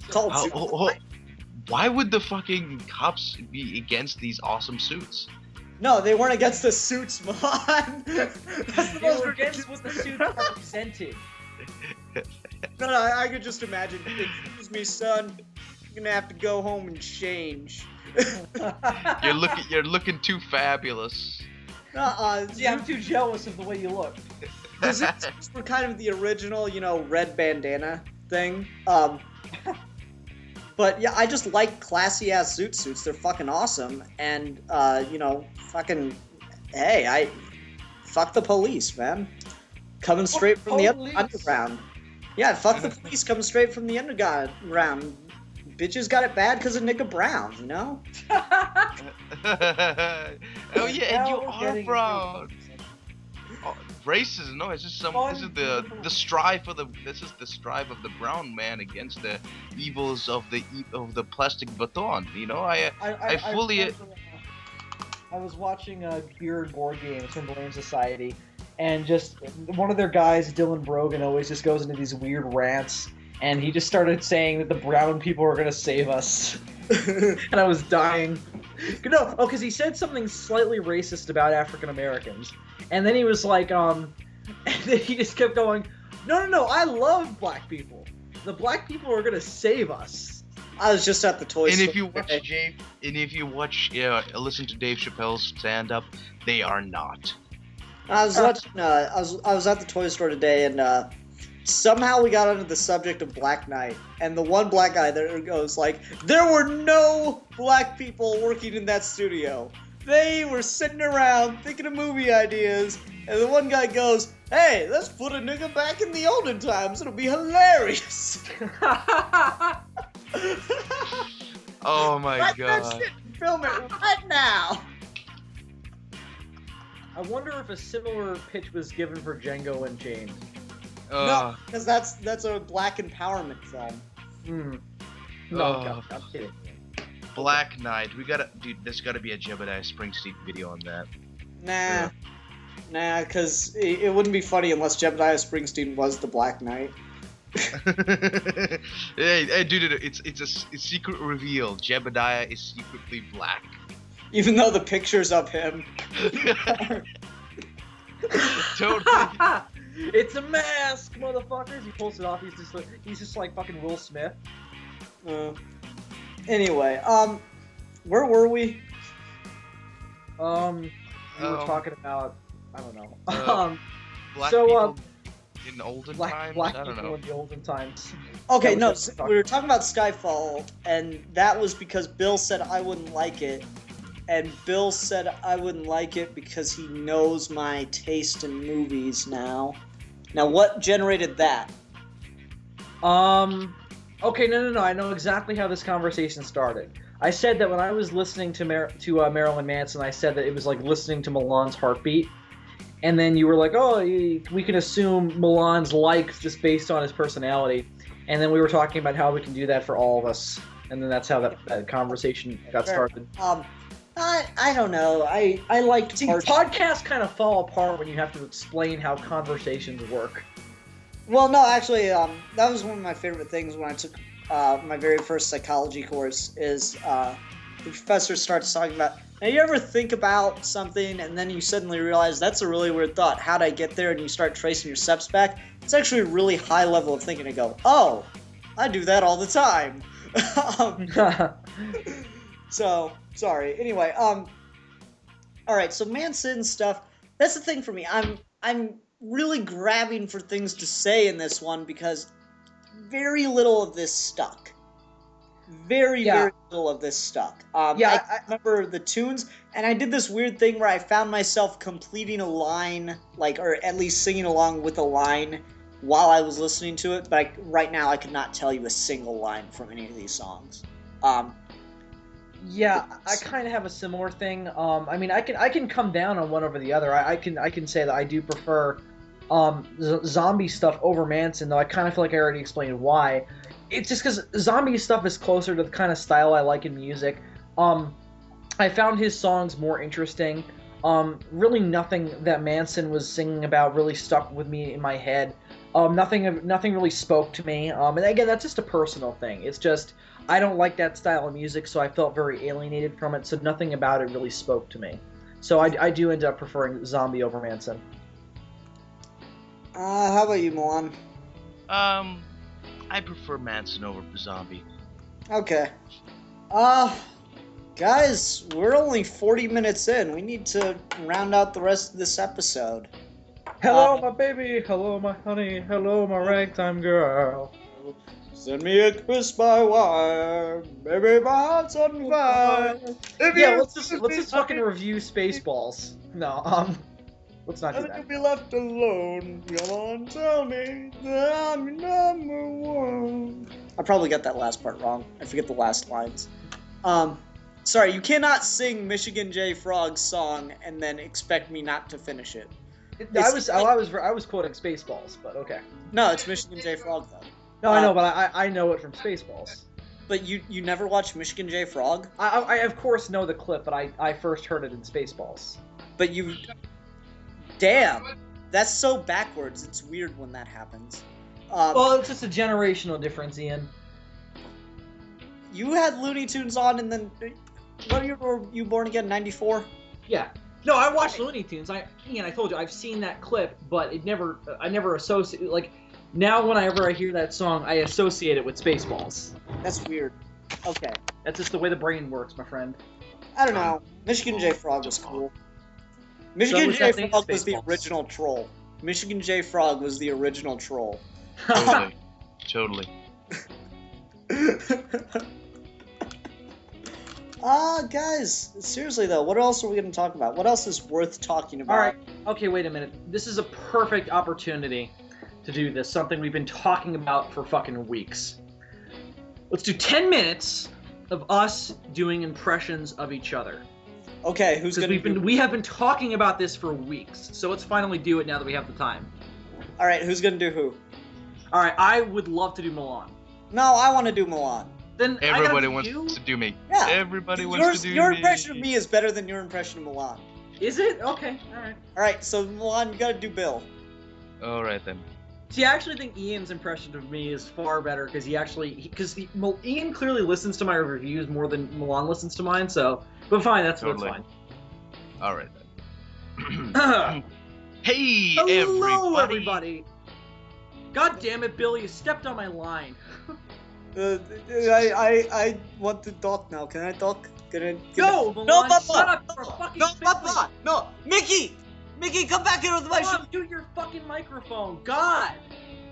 called Zoot. Why would the fucking cops be against these awesome suits? No, they weren't against the suits, Milan. They were against what the suits represented. No, I could just imagine. Excuse me, son. You're gonna have to go home and change. You're looking too fabulous. See, I'm too jealous of the way you look. The zoot suits were kind of the original, red bandana thing. But yeah, I just like classy ass zoot suits. They're fucking awesome, and fuck the police, man. Coming straight from the underground. Yeah, fuck the police coming straight from the underground. Bitches got it bad because of Nicka Brown, you know? Oh yeah, and you are brown. Racism? No, it's just this is the strive of the brown man against the evils of the plastic baton. I was watching Beard board games from Blame Society, and just one of their guys, Dylan Brogan, always just goes into these weird rants, and he just started saying that the brown people are gonna save us, and I was dying. Because he said something slightly racist about African Americans, and then he was like, and then he just kept going, no, I love black people. The black people are gonna save us. I was just at the toy And store. if you watch listen to Dave Chappelle's stand-up, they are not. I was watching. I was at the toy store today, and somehow we got onto the subject of Black Knight, and the one black guy there goes like, "There were no black people working in that studio. They were sitting around thinking of movie ideas." And the one guy goes, "Hey, let's put a nigga back in the olden times. It'll be hilarious." Oh my Write that god. shit and film it right now. I wonder if a similar pitch was given for Django Unchained. No, because that's a black empowerment film. No, I'm kidding. Black Knight. Dude, there's gotta be a Jebediah Springsteen video on that. Nah, because it wouldn't be funny unless Jebediah Springsteen was the Black Knight. Hey, dude, it's a secret reveal. Jebediah is secretly black. Even though the pictures of him. Totally. It's a mask, motherfuckers. He pulls it off. He's just like fucking Will Smith. Anyway, where were we? We were talking about, I don't know. Black so, people in olden black times. black I don't people know. in the olden times. Okay, Yeah, no, we we were talking about Skyfall, and that was because Bill said I wouldn't like it, and Bill said I wouldn't like it because he knows my taste in movies now. Now, what generated that? Okay, no. I know exactly how this conversation started. I said that when I was listening to Marilyn Manson, I said that it was like listening to Milan's heartbeat. And then you were like, oh, we can assume Milan's likes just based on his personality. And then we were talking about how we can do that for all of us. And then that's how that conversation got started. I don't know. I liked See, parts. podcasts kind of fall apart when you have to explain how conversations work. Well, no, actually, that was one of my favorite things when I took my very first psychology course. Is the professor starts talking about, now you ever think about something and then you suddenly realize that's a really weird thought. How'd I get there? And you start tracing your steps back. It's actually a really high level of thinking to go, oh, I do that all the time. So, sorry. Anyway, all right, so Manson stuff, that's the thing for me. I'm really grabbing for things to say in this one because very little of this stuck. Very little of this stuck. I remember the tunes, and I did this weird thing where I found myself completing a line, or at least singing along with a line while I was listening to it, but right now I could not tell you a single line from any of these songs. Yeah, I kind of have a similar thing. I mean, I can come down on one over the other. I can say that I do prefer zombie stuff over Manson, though I kind of feel like I already explained why. It's just because zombie stuff is closer to the kind of style I like in music. I found his songs more interesting. Really nothing that Manson was singing about really stuck with me in my head. Nothing really spoke to me. And again, that's just a personal thing. It's just I don't like that style of music, so I felt very alienated from it. So nothing about it really spoke to me. So I do end up preferring zombie over Manson. How about you, Milan? I prefer Manson over Zombie. Okay. Guys, we're only 40 minutes in. We need to round out the rest of this episode. Hello, my baby. Hello, my honey. Hello, my ragtime girl. Send me a kiss by wire, baby, my heart's on fire. Yeah, let's just fucking review Spaceballs. No, let's not do How that. you be left alone? Come on, tell me that I'm your number one. I probably got that last part wrong. I forget the last lines. Sorry, you cannot sing Michigan J. Frog's song and then expect me not to finish it. I was quoting Spaceballs, but okay. No, it's Michigan J. Frog though. No, I know, but I know it from Spaceballs. But you never watched Michigan J. Frog? I of course know the clip, but I first heard it in Spaceballs. But you... Damn! That's so backwards. It's weird when that happens. Well, it's just a generational difference, Ian. You had Looney Tunes on, and then... When were you born again? 94? Yeah. No, I watched Looney Tunes. Ian, I told you, I've seen that clip, but I never associate... Like, now whenever I hear that song, I associate it with Spaceballs. That's weird. Okay. That's just the way the brain works, my friend. I don't know. Michigan J. Frog was cool. Michigan was J. that thing, Frog was the Spaceballs. original troll. Michigan J. Frog was the original troll. Totally. Totally. Guys, seriously though, what else are we going to talk about? What else is worth talking about? All right. Okay, wait a minute. This is a perfect opportunity to do this. Something we've been talking about for fucking weeks. Let's do 10 minutes of us doing impressions of each other. Okay, who's going to we have been talking about this for weeks, so let's finally do it now that we have the time. All right, who's going to do who? All right, I would love to do Milan. No, I want to do Milan. Then Everybody I gotta do wants to do me. Yeah. Everybody wants to do your me. impression of me is better than your impression of Milan. Is it? Okay, all right. All right, so Milan, you got to do Bill. All right then. See, I actually think Ian's impression of me is far better because Ian clearly listens to my reviews more than Milan listens to mine. So, but fine, that's Totally. fine. All right then. Hey, Hello, everybody! God damn it, Bill! You stepped on my line. I want to talk now. Can I talk? Go, Milan! No, Papa! Shut up! You're a fucking No, fiddler. Papa! No, Mickey! Mickey, come back here with my Mom, shoe! do your fucking microphone. God!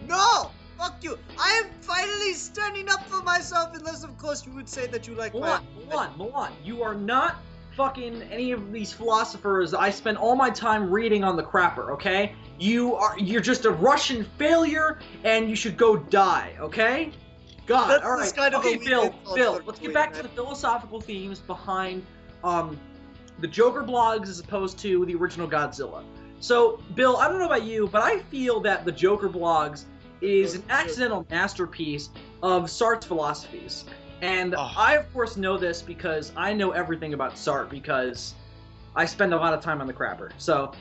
No! Fuck you! I am finally standing up for myself, unless of course you would say that you like Milan, you are not fucking any of these philosophers I spend all my time reading on the crapper, okay? You're just a Russian failure, and you should go die, okay? God, That's all right. just kind of Okay, a weak Bill, insult, let's get back to the philosophical themes behind the Joker blogs as opposed to the original Godzilla. So, Bill, I don't know about you, but I feel that the Joker blogs is an accidental masterpiece of Sartre's philosophies. And I, of course, know this because I know everything about Sartre because I spend a lot of time on the crapper. So,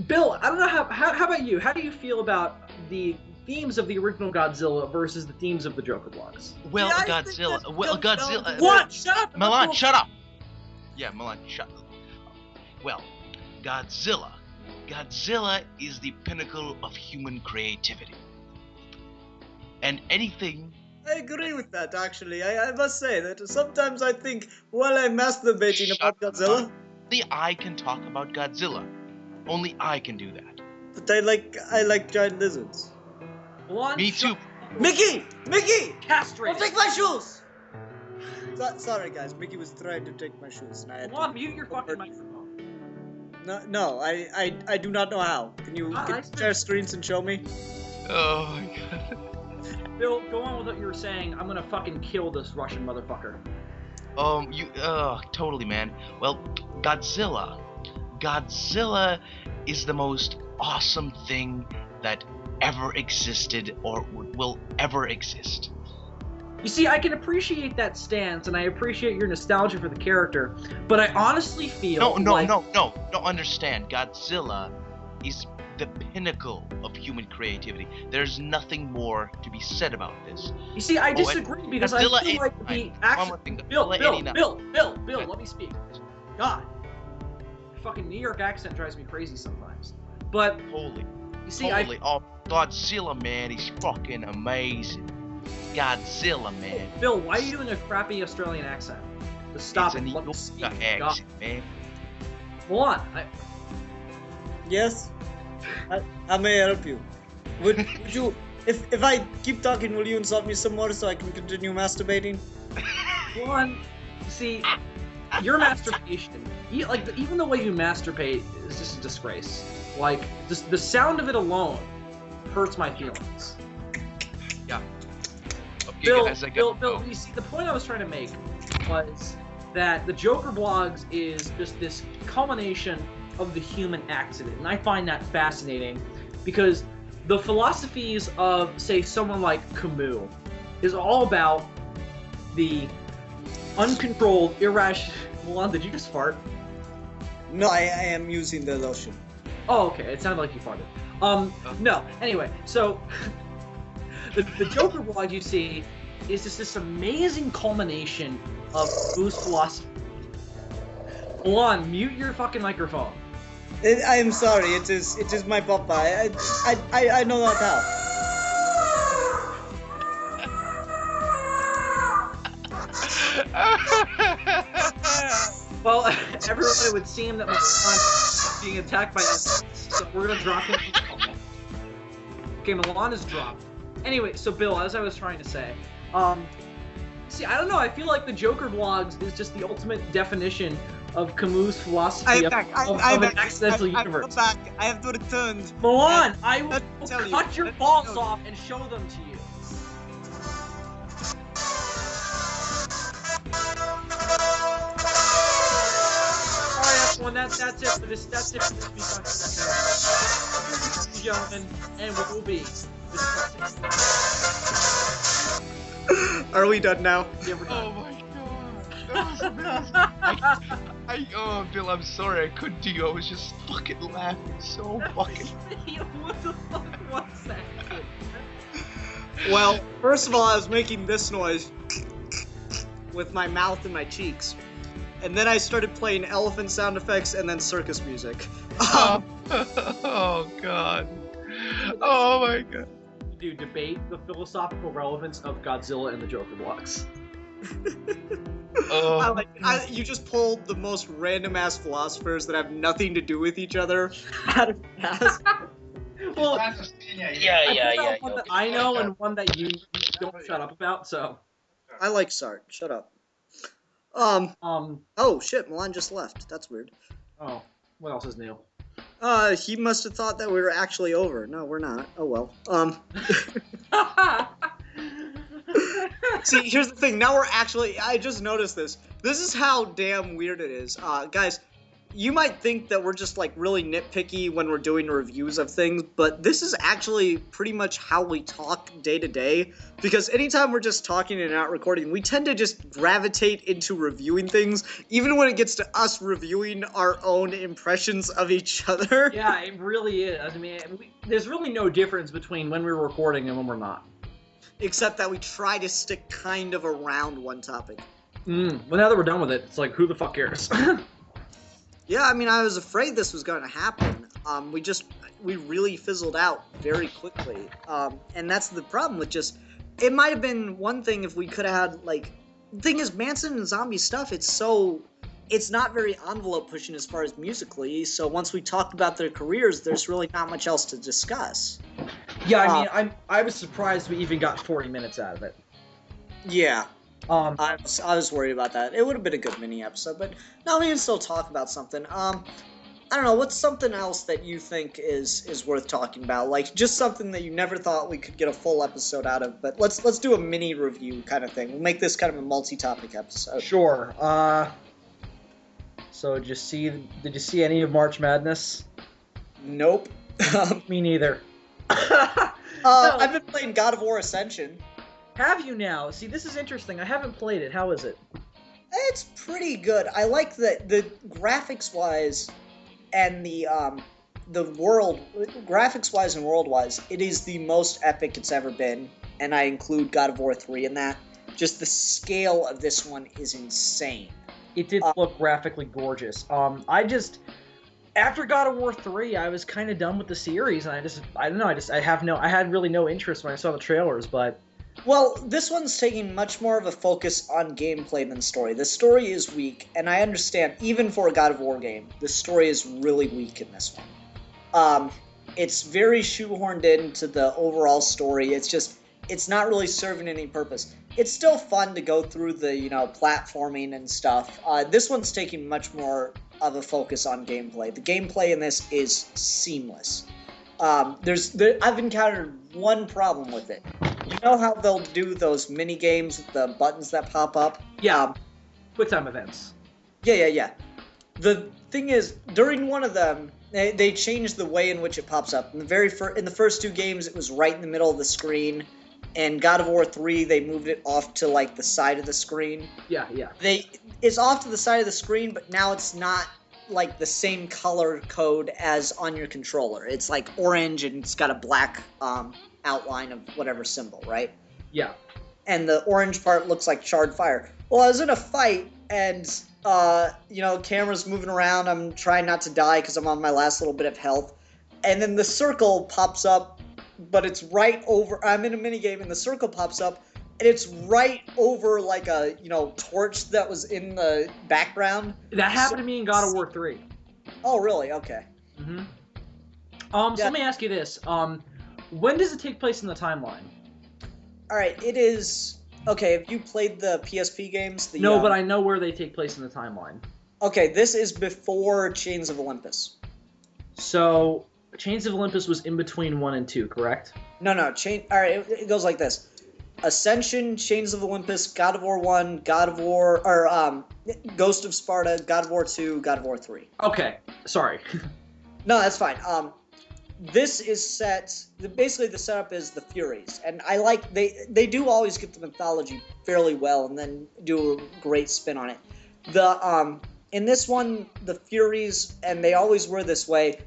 Bill, I don't know how about you? How do you feel about the themes of the original Godzilla versus the themes of the Joker blogs? Well, Yeah, Godzilla. What? Shut up! Milan, shut up! Yeah, Milan, shut up. Well, Godzilla. Godzilla is the pinnacle of human creativity. And anything... I agree with that, actually. I must say that sometimes I think while I'm masturbating about Godzilla... Only I can talk about Godzilla. Only I can do that. But I like giant lizards. Me too. Mickey! Mickey! Castrate! Don't take my shoes! Sorry, guys. Mickey was trying to take my shoes. And I had Milan, to mute your fucking microphone. No, I do not know how. Can you share screens and show me? Oh my god. Bill, go on with what you were saying. I'm gonna fucking kill this Russian motherfucker. Totally, man. Well, Godzilla. Godzilla is the most awesome thing that ever existed or will ever exist. You see, I can appreciate that stance, and I appreciate your nostalgia for the character, but I honestly feel No, understand. Godzilla is the pinnacle of human creativity. There's nothing more to be said about this. You see, I disagree because Godzilla I feel like the action... Bill, let me speak. God. Fucking New York accent drives me crazy sometimes. But, Holy. you see, Godzilla, man, he's fucking amazing. Godzilla, man. Bill, why are you doing a crappy Australian accent? Just stop It's and a let New me speak. York accent, man. Go on. Yes? How may I help you? Would you... If I keep talking, will you insult me some more so I can continue masturbating? Go on. You see, your masturbation, even the way you masturbate is just a disgrace. Like, just the sound of it alone hurts my feelings. Yeah. Okay, Bill, guys, you see, the point I was trying to make was that the Joker blogs is just this culmination of the human accident, and I find that fascinating because the philosophies of, say, someone like Camus is all about the uncontrolled, irrational... Milan, did you just fart? No, I am using the lotion. Oh, okay. It sounded like you farted. No. Anyway, so the Joker blog you see is just this amazing culmination of Camus' philosophy. Milan, mute your fucking microphone. I am sorry. It is my papa. I know not how. Well, everybody would seem that Milan being attacked by us, so we're gonna drop him. Okay, Milan is dropped. Anyway, so Bill, as I was trying to say, see, I don't know. I feel like the Joker vlogs is just the ultimate definition of Camus' philosophy of an accidental universe. I'm back. I have to return. Milan, I will cut your balls off and show them to you. Alright, everyone, that's it for this. That's it for this week on Ladies and gentlemen, and we will be discussing. Are we done now? Yeah, we're done. Oh my god. That was amazing. Oh, Bill, I'm sorry I couldn't do you. I was just fucking laughing so fucking. What the fuck was that? Well, first of all, I was making this noise with my mouth and my cheeks. And then I started playing elephant sound effects and then circus music. Oh god. Oh my god. Do debate the philosophical relevance of Godzilla and the Joker blocks. Oh. You just pulled the most random ass philosophers that have nothing to do with each other out of ass. Well, Yeah. one that I know and one that you don't shut up about. So. I like Sart. Shut up. Oh shit, Milan just left. That's weird. Oh, what else is new? He must have thought that we were actually over. No, we're not. Oh well. See, here's the thing. Now we're actually. I just noticed this. This is how damn weird it is. Guys, you might think that we're just like really nitpicky when we're doing reviews of things, but this is actually pretty much how we talk day to day. Because anytime we're just talking and not recording, we tend to just gravitate into reviewing things, even when it gets to us reviewing our own impressions of each other. Yeah, it really is. I mean, there's really no difference between when we're recording and when we're not. Except that we try to stick kind of around one topic. Well, now that we're done with it, it's like, who the fuck cares? Yeah, I mean, I was afraid this was going to happen. We really fizzled out very quickly. And that's the problem with just, it might have been one thing if we could have had, like, the thing is, Manson and zombie stuff, it's not very envelope pushing as far as musically, so once we talked about their careers, there's really not much else to discuss. Yeah, I mean, I was surprised we even got 40 minutes out of it. Yeah. I was worried about that. It would have been a good mini episode, but no, we can still talk about something. I don't know, what's something else that you think is worth talking about? Like, just something that you never thought we could get a full episode out of, but let's do a mini review kind of thing. We'll make this kind of a multi-topic episode. Sure. So did you see any of March Madness? Nope. Me neither. I've been playing God of War Ascension. Have you now? See, this is interesting. I haven't played it. How is it? It's pretty good. I like the graphics-wise and the world, graphics-wise and world-wise, it is the most epic it's ever been, and I include God of War 3 in that. Just the scale of this one is insane. It did look graphically gorgeous. After God of War 3, I was kind of done with the series, and I don't know, I had really no interest when I saw the trailers, but... Well, this one's taking much more of a focus on gameplay than story. The story is weak, and I understand, even for a God of War game, the story is really weak in this one. It's very shoehorned into the overall story. It's not really serving any purpose. It's still fun to go through the, platforming and stuff. This one's taking much more of a focus on gameplay. The gameplay in this is seamless. I've encountered one problem with it. You know how they'll do those mini games with the buttons that pop up? Yeah. Quick time events. Yeah. The thing is, during one of them, they changed the way in which it pops up. In the first two games, it was right in the middle of the screen. And God of War 3, they moved it off to, like, the side of the screen. Yeah. It's off to the side of the screen, but now it's not, like, the same color code as on your controller. It's, like, orange, and it's got a black outline of whatever symbol, right? Yeah. And the orange part looks like charred fire. Well, I was in a fight, and, camera's moving around. I'm trying not to die because I'm on my last little bit of health. And then the circle pops up, but it's right over... I'm in a minigame, and the circle pops up, and it's right over like a torch that was in the background. That happened to me in God of War 3. Oh, really? Okay. Mm-hmm. So let me ask you this. When does it take place in the timeline? All right, it is... Okay, have you played the PSP games? No, but I know where they take place in the timeline. Okay, this is before Chains of Olympus. So, Chains of Olympus was in between 1 and 2, correct? No. All right, it goes like this. Ascension, Chains of Olympus, God of War 1, God of War... Or, Ghost of Sparta, God of War 2, God of War 3. Okay, sorry. No, that's fine. This is set... Basically, the setup is the Furies. And I like... They do always get the mythology fairly well and then do a great spin on it. In this one, the Furies, and they always were this way,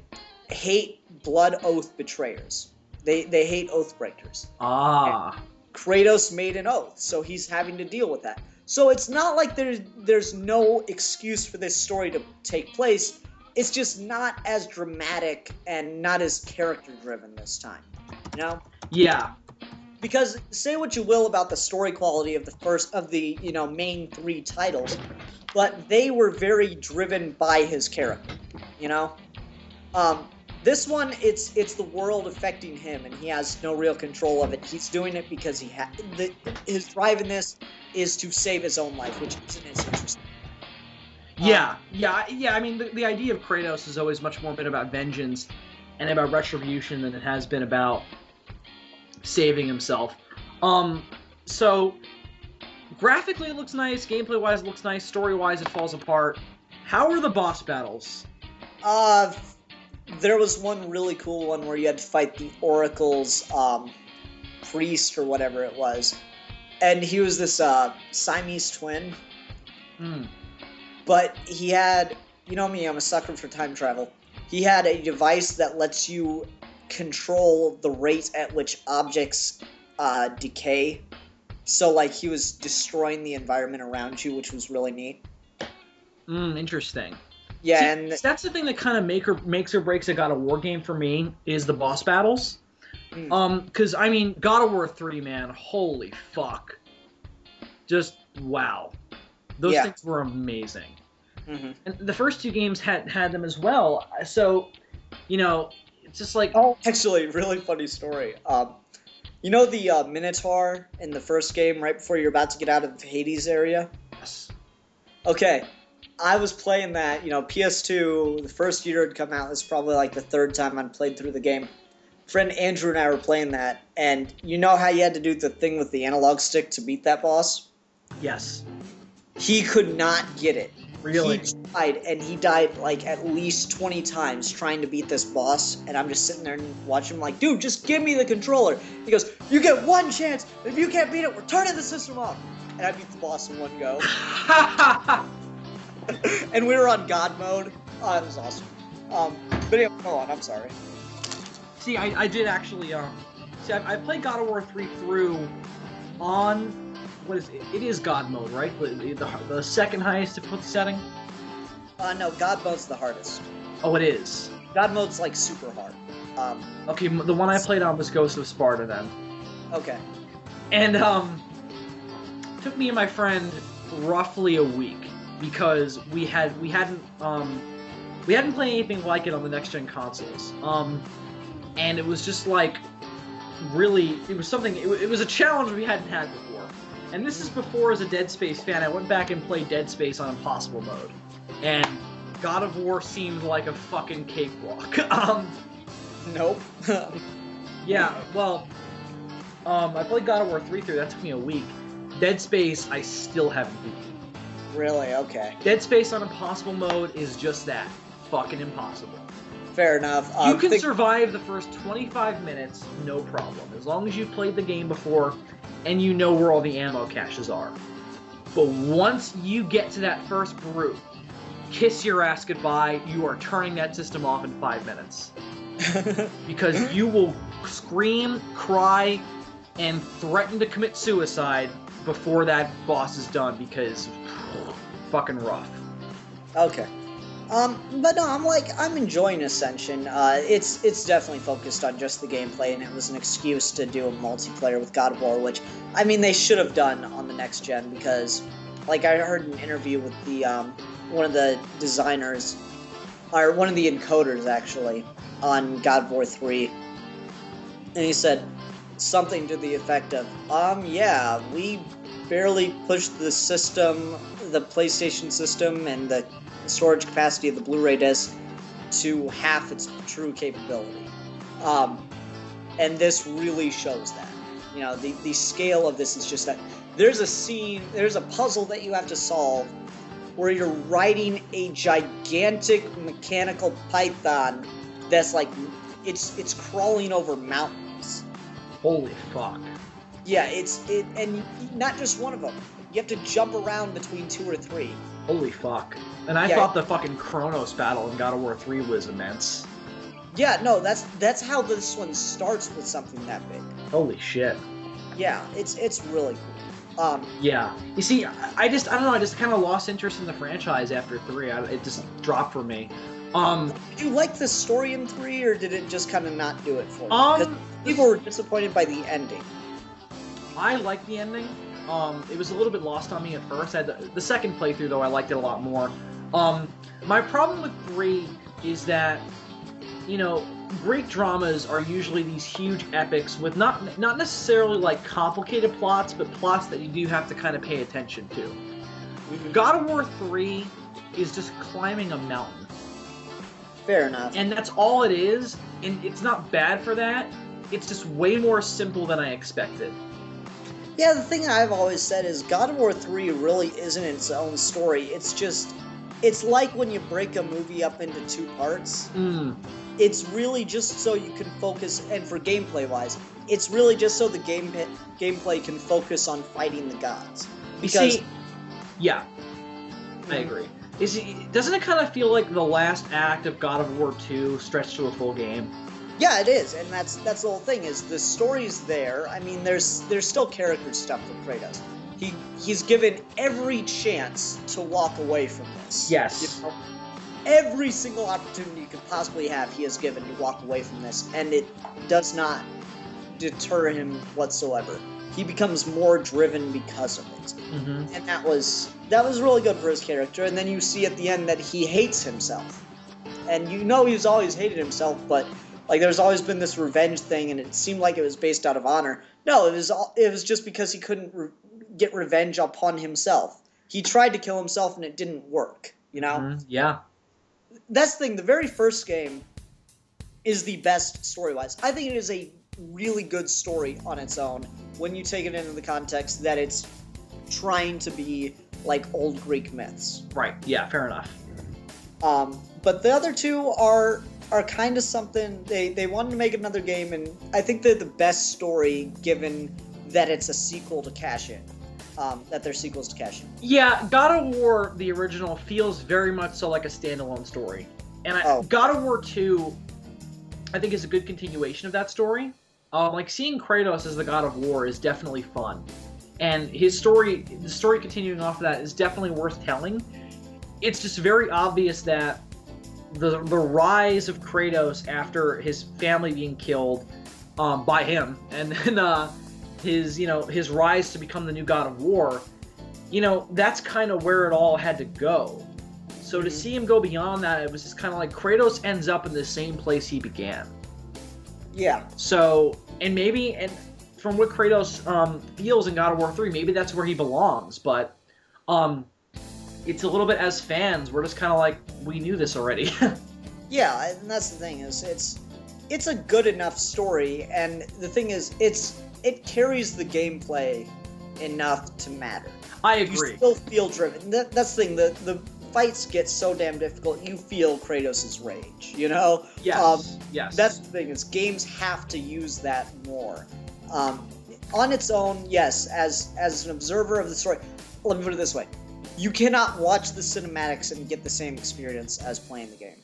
hate blood oath betrayers. They hate oath breakers. Ah. And Kratos made an oath, so he's having to deal with that. So it's not like there's no excuse for this story to take place. It's just not as dramatic and not as character-driven this time, you know? Yeah. Because say what you will about the story quality of the main 3 titles, but they were very driven by his character, you know? This one, it's the world affecting him, and he has no real control of it. He's doing it because his drive in this is to save his own life, which isn't his interest. Yeah. I mean, the idea of Kratos has always much more been about vengeance and about retribution than it has been about saving himself. So graphically it looks nice, gameplay-wise it looks nice, story-wise it falls apart. How are the boss battles? There was one really cool one where you had to fight the Oracle's priest or whatever it was. And he was this Siamese twin. But he had, you know me, I'm a sucker for time travel. He had a device that lets you control the rate at which objects decay. So, like, he was destroying the environment around you, which was really neat. Interesting. Yeah, See, and that's the thing that kind of makes or breaks a God of War game for me, is the boss battles. Because, I mean, God of War 3, man, holy fuck. Just, wow. Those things were amazing. And the first 2 games had them as well, so, it's just like... Oh, actually, really funny story. You know the Minotaur in the first game, right before you're about to get out of the Hades area? Yes. Okay, I was playing that, PS2, the first year it had come out, this is probably like the 3rd time I'd played through the game. Friend Andrew and I were playing that, and you know how you had to do the thing with the analog stick to beat that boss? Yes. He could not get it. Really? He tried, and he died like at least 20 times trying to beat this boss, and I'm just sitting there and watching him like, dude, just give me the controller. He goes, you get 1 chance, if you can't beat it, we're turning the system off. And I beat the boss in 1 go. And we were on God mode. Oh, it was awesome. But anyway, go on, I'm sorry. See, I did actually, I played God of War 3 through on... What is it? It is God mode, right? The second highest difficulty setting? No, God mode's the hardest. Oh, it is? God mode's, like, super hard. Okay, the one I played on was Ghost of Sparta, then. Okay. And, took me and my friend roughly a week, because we hadn't played anything like it on the next-gen consoles. And it was just, like, really, it was a challenge we hadn't had before. And this is before, as a Dead Space fan, I went back and played Dead Space on Impossible mode. And God of War seemed like a fucking cakewalk. Nope. Yeah, well, I played God of War 3 through, that took me a week. Dead Space, I still haven't beaten. Really? Okay. Dead Space on Impossible mode is just that. Fucking impossible. Fair enough. You can survive the first 25 minutes, no problem. As long as you've played the game before and you know where all the ammo caches are. But once you get to that first brute, kiss your ass goodbye, you are turning that system off in 5 minutes. Because you will scream, cry, and threaten to commit suicide before that boss is done, because fucking rough. Okay. But no, I'm enjoying Ascension. It's definitely focused on just the gameplay, and it was an excuse to do a multiplayer with God of War, which, I mean, they should have done on the next gen, because, like, I heard an interview with the, one of the designers, or one of the encoders, actually, on God of War 3, and he said something to the effect of, yeah, we barely pushed the system, the PlayStation system, and the storage capacity of the Blu-ray disc to half its true capability. And this really shows that. You know, the scale of this is just that there's a puzzle that you have to solve where you're riding a gigantic mechanical python that's like, it's crawling over mountains. Holy fuck. Yeah, and not just one of them. You have to jump around between 2 or 3. Holy fuck. And I thought the fucking Kronos battle in God of War 3 was immense. Yeah, no, that's how this one starts with something that big. Holy shit. Yeah, it's really cool. Yeah. You see, I don't know, I just kind of lost interest in the franchise after 3. It just dropped for me. Did you like the story in 3, or did it just kind of not do it for you? Because people were disappointed by the ending. I liked the ending. It was a little bit lost on me at first. The second playthrough, though, I liked it a lot more. My problem with 3 is that, you know, Greek dramas are usually these huge epics with not necessarily, like, complicated plots, but plots that you do have to kind of pay attention to. God of War 3 is just climbing a mountain. Fair enough. And that's all it is, and it's not bad for that. It's just way more simple than I expected. Yeah, the thing I've always said is God of War 3 really isn't its own story. It's like when you break a movie up into 2 parts. It's really just so you can focus, and for gameplay-wise, it's really just so the gameplay can focus on fighting the gods. Because, yeah, I agree. Doesn't it kind of feel like the last act of God of War 2 stretched to a full game? Yeah, it is, and that's the whole thing, is the story's there. I mean, there's still character stuff for Kratos. He's given every chance to walk away from this. Yes. You know? Every single opportunity you could possibly have, he has given to walk away from this, and it does not deter him whatsoever. He becomes more driven because of it. Mm-hmm. And that was really good for his character, and then you see at the end that he hates himself. And you know he's always hated himself, but like, there's always been this revenge thing, and it seemed like it was based out of honor. No, it was just because he couldn't get revenge upon himself. He tried to kill himself, and it didn't work, you know? Mm-hmm. Yeah. That's the thing. The very first game is the best story-wise. I think it is a really good story on its own when you take it into the context that it's trying to be like old Greek myths. Right. Yeah, fair enough. But the other 2 are kind of something. They wanted to make another game, and I think they're the best story given that it's a sequel to cash in. That they're sequels to cash in. Yeah, God of War, the original, feels very much so like a standalone story. And God of War 2, I think, is a good continuation of that story. Like, seeing Kratos as the God of War is definitely fun. And the story continuing off of that is definitely worth telling. It's just very obvious that the rise of Kratos after his family being killed by him, and then his rise to become the new God of War, that's kind of where it all had to go. So to see him go beyond that, it was just kind of like Kratos ends up in the same place he began. Yeah. So, and from what Kratos feels in God of War 3, maybe that's where he belongs, but it's a little bit, as fans, we're just kind of like, we knew this already. Yeah, and that's the thing, is it's a good enough story, and the thing is, it carries the gameplay enough to matter. I agree. You still feel driven. That's the thing, the fights get so damn difficult, you feel Kratos' rage, you know? Yes, yes. That's the thing, is games have to use that more. On its own, yes, as an observer of the story, let me put it this way. You cannot watch the cinematics and get the same experience as playing the game.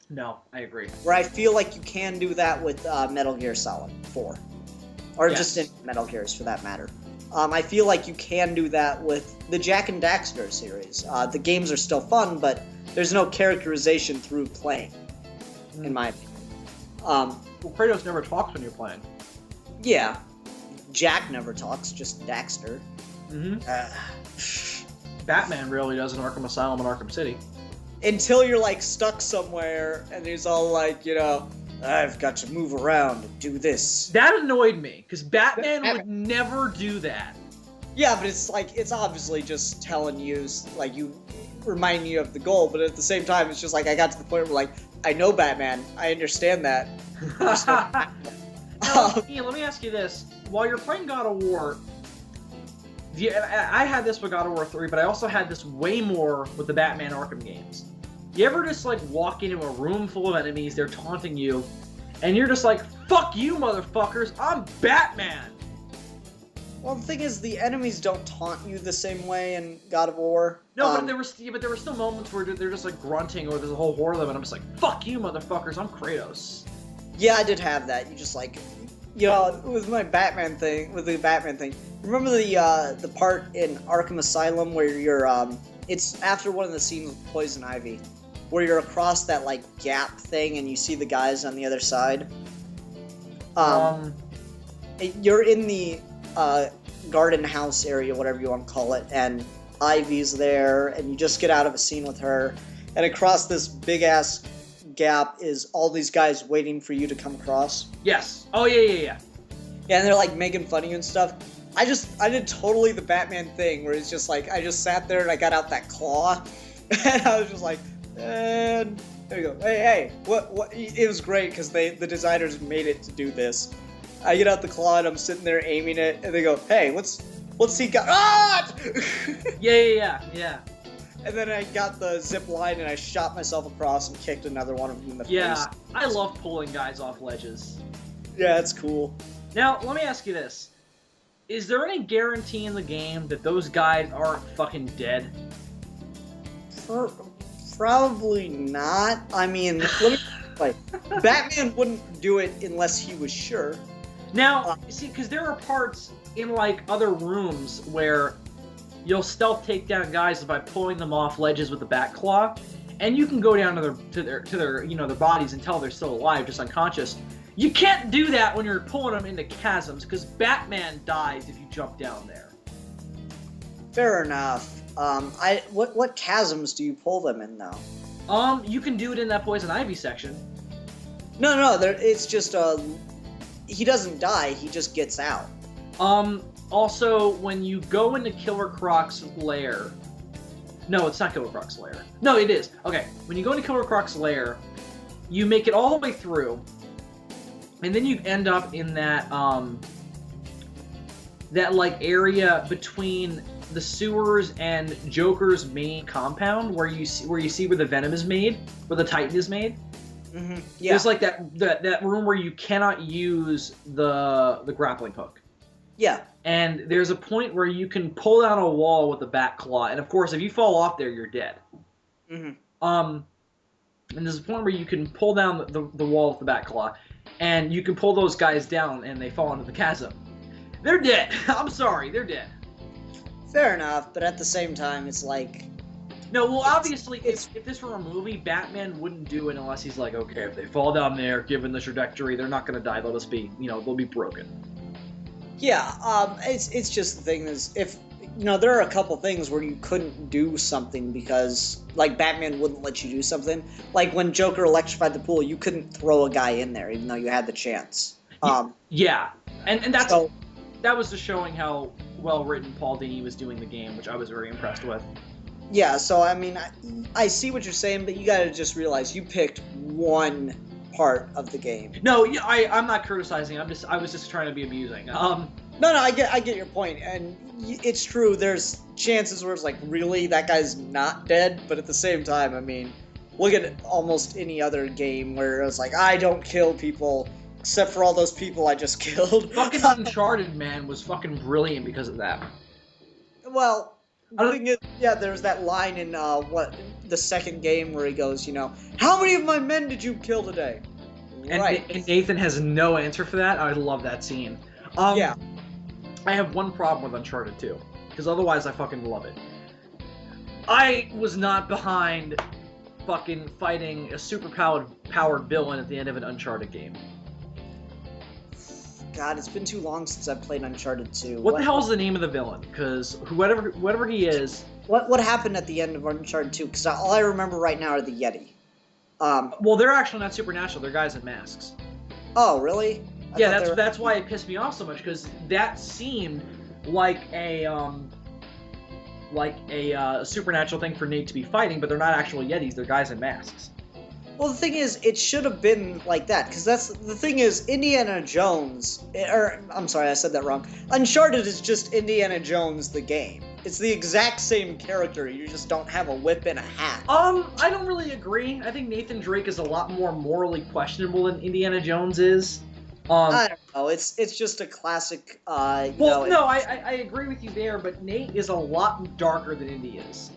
No, I agree. Where I feel like you can do that with Metal Gear Solid 4. Or just in Metal Gears, for that matter. I feel like you can do that with the Jak and Daxter series. The games are still fun, but there's no characterization through playing, in my opinion. Well, Kratos never talks when you're playing. Yeah. Jak never talks, just Daxter. Batman really does in Arkham Asylum and Arkham City. Until you're, like, stuck somewhere, and he's all like, you know, I've got to move around and do this. That annoyed me, because Batman would never do that. Yeah, but it's like, it's obviously just telling you, like, reminding you of the goal, but at the same time, it's just like, I got to the point where, like, I know Batman, I understand that. Now, Ian, let me ask you this. While you're playing God of War, I had this with God of War 3, but I also had this way more with the Batman Arkham games. You ever just, like, walk into a room full of enemies, they're taunting you, and you're just like, fuck you, motherfuckers, I'm Batman! Well, the thing is, the enemies don't taunt you the same way in God of War. No, but there were still moments where they're just, like, grunting, or there's a whole horde of them, and I'm just like, fuck you, motherfuckers, I'm Kratos. Yeah, I did have that. You just, like, you know, with the Batman thing, remember the part in Arkham Asylum where you're, it's after one of the scenes with Poison Ivy, where you're across that, like, gap thing and you see the guys on the other side? You're in the, garden house area, whatever you want to call it, and Ivy's there, and you just get out of a scene with her, and across this big-ass gap is all these guys waiting for you to come across. Yes. Oh, yeah. Yeah, and they're, like, making fun of you and stuff. I did totally the Batman thing, where it's just, like, I just sat there and I got out that claw, and I was just like, and there you go. Hey, what? It was great, because the designers made it to do this. I get out the claw and I'm sitting there aiming it, and they go, hey, what's he got? Ah! Yeah. And then I got the zip line and I shot myself across and kicked another one of them in the face. Yeah, I love pulling guys off ledges. Yeah, it's cool. Now, let me ask you this. Is there any guarantee in the game that those guys aren't fucking dead? Probably not. I mean, Batman wouldn't do it unless he was sure. Now, see, because there are parts in, like, other rooms where you'll stealth take down guys by pulling them off ledges with the bat claw, and you can go down to their their bodies and tell they're still alive, just unconscious. You can't do that when you're pulling them into chasms, because Batman dies if you jump down there. Fair enough. What chasms do you pull them in, though? You can do it in that Poison Ivy section. No, it's just, he doesn't die, he just gets out. Also, when you go into Killer Croc's lair... No, it's not Killer Croc's lair. No, it is. Okay, when you go into Killer Croc's lair, you make it all the way through, and then you end up in that, like, area between the sewers and Joker's main compound, where you see where the Venom is made, where the Titan is made. Mm-hmm. Yeah. There's like that room where you cannot use the grappling hook. Yeah. And there's a point where you can pull down a wall with the bat claw, and of course, if you fall off there, you're dead. Mm-hmm. And there's a point where you can pull down the wall with the bat claw, and you can pull those guys down, and they fall into the chasm. They're dead. I'm sorry, they're dead. Fair enough, but at the same time, it's like... No, well, obviously, if this were a movie, Batman wouldn't do it unless he's like, okay, if they fall down there, given the trajectory, they're not going to die. They'll just be, they'll be broken. Yeah, it's just the thing is, if, there are a couple things where you couldn't do something because, like, Batman wouldn't let you do something. Like, when Joker electrified the pool, you couldn't throw a guy in there, even though you had the chance. Yeah, and that was just showing how well-written Paul Dini was doing the game, which I was very impressed with. Yeah, so, I mean, I see what you're saying, but you gotta just realize you picked one part of the game. No, I'm not criticizing. I was just trying to be amusing. No, I get your point, and it's true. There's chances where it's like, really, that guy's not dead, but at the same time, I mean, look at almost any other game where it's like, I don't kill people, except for all those people I just killed. Fucking Uncharted, man, was fucking brilliant because of that. Well, the thing is, yeah, there's that line in the second game where he goes, how many of my men did you kill today? And Nathan has no answer for that. I love that scene. Yeah. I have one problem with Uncharted 2, because otherwise I fucking love it. I was not behind fucking fighting a super-powered villain at the end of an Uncharted game. God, it's been too long since I've played Uncharted 2. What the hell's the name of the villain? Because whatever he is... What happened at the end of Uncharted 2? Because all I remember right now are the Yeti. Well, they're actually not supernatural. They're guys in masks. Oh, really? Yeah, that's why it pissed me off so much, because that seemed like a supernatural thing for Nate to be fighting, but they're not actual Yetis. They're guys in masks. Well, the thing is, it should have been like that, because that's the thing is, Indiana Jones, or I'm sorry, I said that wrong. Uncharted is just Indiana Jones the game. It's the exact same character. You just don't have a whip and a hat. I don't really agree. I think Nathan Drake is a lot more morally questionable than Indiana Jones is. I don't know. It's just a classic. I agree with you there, but Nate is a lot darker than Indy is.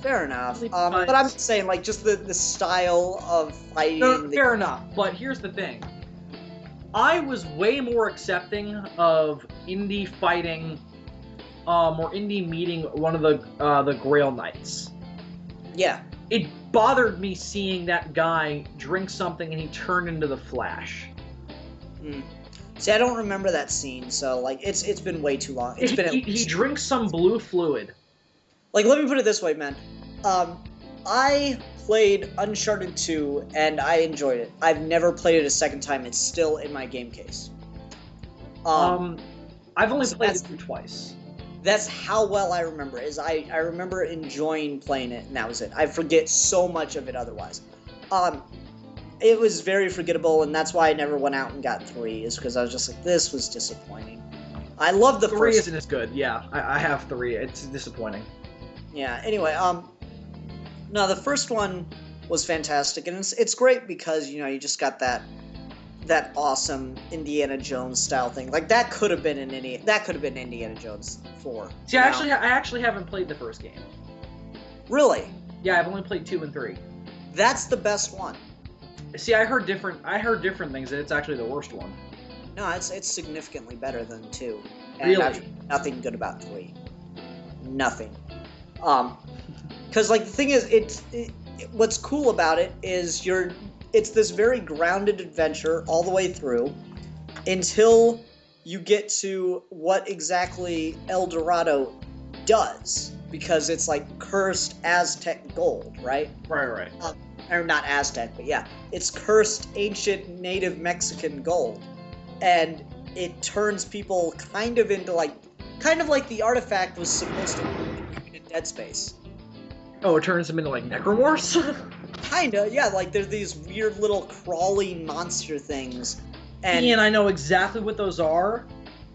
Fair enough. But I'm saying, like, just the style of fighting. No, fair enough. But here's the thing. I was way more accepting of Indy fighting, or Indy meeting one of the Grail Knights. Yeah. It bothered me seeing that guy drink something and he turned into the Flash. See, I don't remember that scene, so, like, it's been way too long. He drinks some blue fluid. Like, let me put it this way, man. I played Uncharted 2, and I enjoyed it. I've never played it a second time. It's still in my game case. I've only played it through twice. That's how well I remember it, is I remember enjoying playing it, and that was it. I forget so much of it otherwise. It was very forgettable, and that's why I never went out and got 3, is because I was just like, this was disappointing. I love the 3 first... isn't as good, yeah. I have 3. It's disappointing. Yeah, anyway, no, the first one was fantastic, and it's great because, you know, you just got that awesome Indiana Jones style thing. Like, that could have been Indiana Jones 4. See, I actually haven't played the first game. Really? Yeah, I've only played 2 and 3. That's the best one. See, I heard different things, that it's actually the worst one. No, it's significantly better than 2. And Really? I've heard nothing good about 3. Nothing. Because, like, the thing is, what's cool about it is it's this very grounded adventure all the way through until you get to what exactly El Dorado does, because it's like cursed Aztec gold, right? Right. Or not Aztec, but yeah, it's cursed ancient native Mexican gold, and it turns people kind of like the artifact was supposed to be in Dead Space. Oh, it turns them into like necromorphs? Kinda, yeah, like they're these weird little crawling monster things. And Ian, I know exactly what those are,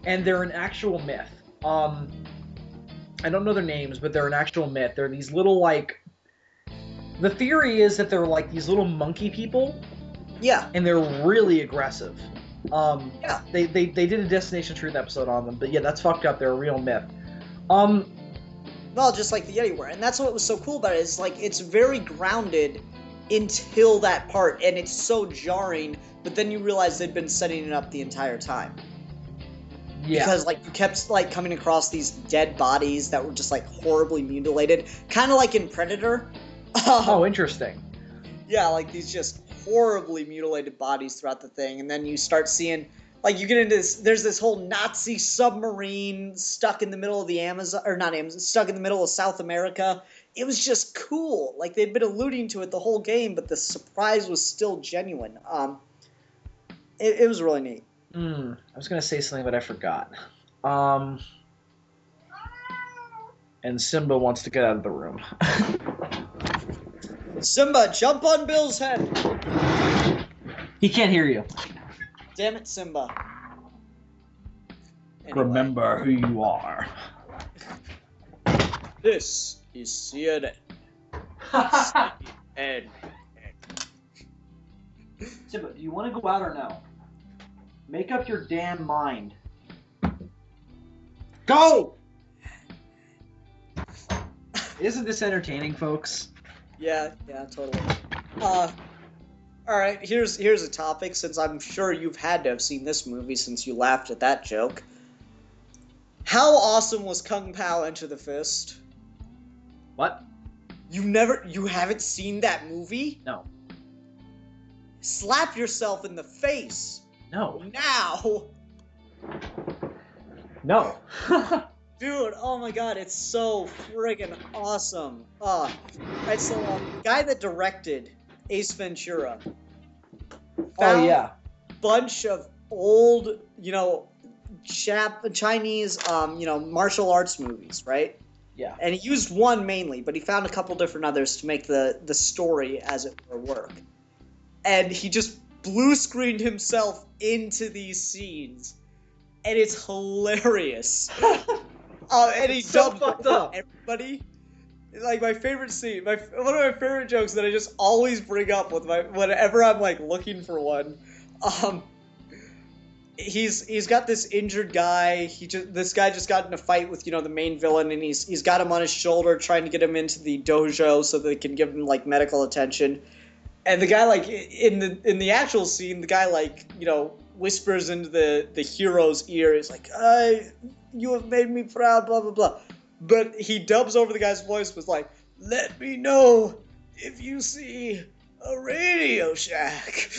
and they're an actual myth. I don't know their names, but they're an actual myth. They're these little, like... The theory is that they're like these little monkey people. Yeah. And they're really aggressive. Yeah. They did a Destination Truth episode on them, but yeah, that's fucked up. They're a real myth. Well, just like the Yeti were. And that's what was so cool about it, is like it's very grounded until that part, and it's so jarring, but then you realize they'd been setting it up the entire time. Yeah. Because, like, you kept, like, coming across these dead bodies that were just, like, horribly mutilated. Kind of like in Predator. Oh, interesting. Yeah, like, these just horribly mutilated bodies throughout the thing, and then you start seeing... Like, you get into this, there's this whole Nazi submarine stuck in the middle of the Amazon, or not Amazon, stuck in the middle of South America. It was just cool. Like, they'd been alluding to it the whole game, but the surprise was still genuine. It was really neat. I was going to say something, but I forgot. And Simba wants to get out of the room. Simba, jump on Bill's head! He can't hear you. Damn it, Simba. Anyway. Remember who you are. This is CNN. CNN. Simba, do you want to go out or no? Make up your damn mind. Go! Isn't this entertaining, folks? Yeah, totally. Alright, here's a topic, since I'm sure you've had to have seen this movie since you laughed at that joke. How awesome was Kung Pao Enter the Fist? What? You haven't seen that movie? No. Slap yourself in the face. No. Now. No. Dude, oh my god, it's so friggin' awesome. It's the guy that directed Ace Ventura. Oh, yeah. Bunch of old, Chinese, martial arts movies, right? Yeah. And he used one mainly, but he found a couple different others to make the story, as it were, work. And he just blue screened himself into these scenes, and it's hilarious. And he so dubbed fucked up. everybody. Like, my favorite scene, one of my favorite jokes that I just always bring up whenever I'm like looking for one. He's got this injured guy. This guy just got in a fight with the main villain, and he's got him on his shoulder, trying to get him into the dojo so they can give him like medical attention. And the guy, like, in the actual scene, the guy, like, whispers into the hero's ear. He's like, you have made me proud, blah blah blah. But he dubs over the guy's voice, was like, let me know if you see a Radio Shack.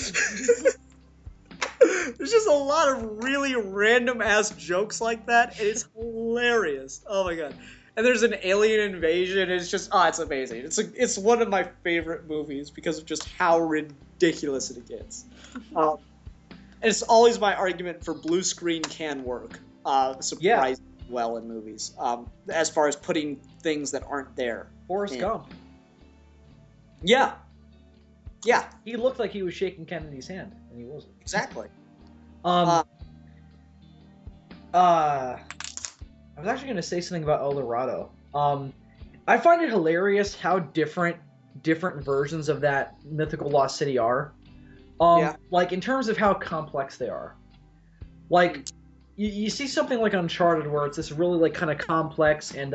There's just a lot of really random ass jokes like that, and it's hilarious. Oh my god. And there's an alien invasion. It's just, it's amazing. It's one of my favorite movies because of just how ridiculous it gets. And it's always my argument for blue screen can work surprisingly well in movies, as far as putting things that aren't there. Forrest Gump. Yeah. Yeah. He looked like he was shaking Kennedy's hand, and he wasn't. Exactly. I was actually going to say something about El Dorado. I find it hilarious how different versions of that mythical lost city are. Like, in terms of how complex they are. Like, you see something like Uncharted where it's this really, like, kind of complex and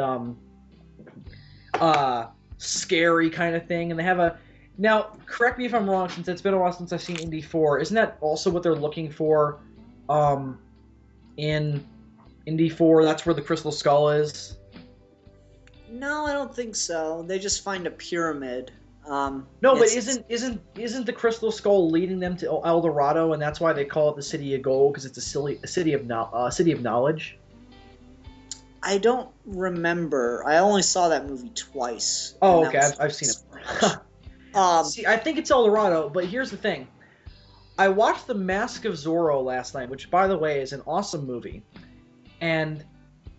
scary kind of thing, and they have a... Now, correct me if I'm wrong, since it's been a while since I've seen Indy 4. Isn't that also what they're looking for in Indy 4? That's where the Crystal Skull is? No, I don't think so. They just find a pyramid. No, but isn't the Crystal Skull leading them to El Dorado, and that's why they call it the City of Gold, because it's a city of knowledge? I don't remember. I only saw that movie twice. Oh, okay. I've seen it. See, I think it's El Dorado, but here's the thing. I watched The Mask of Zorro last night, which, by the way, is an awesome movie. And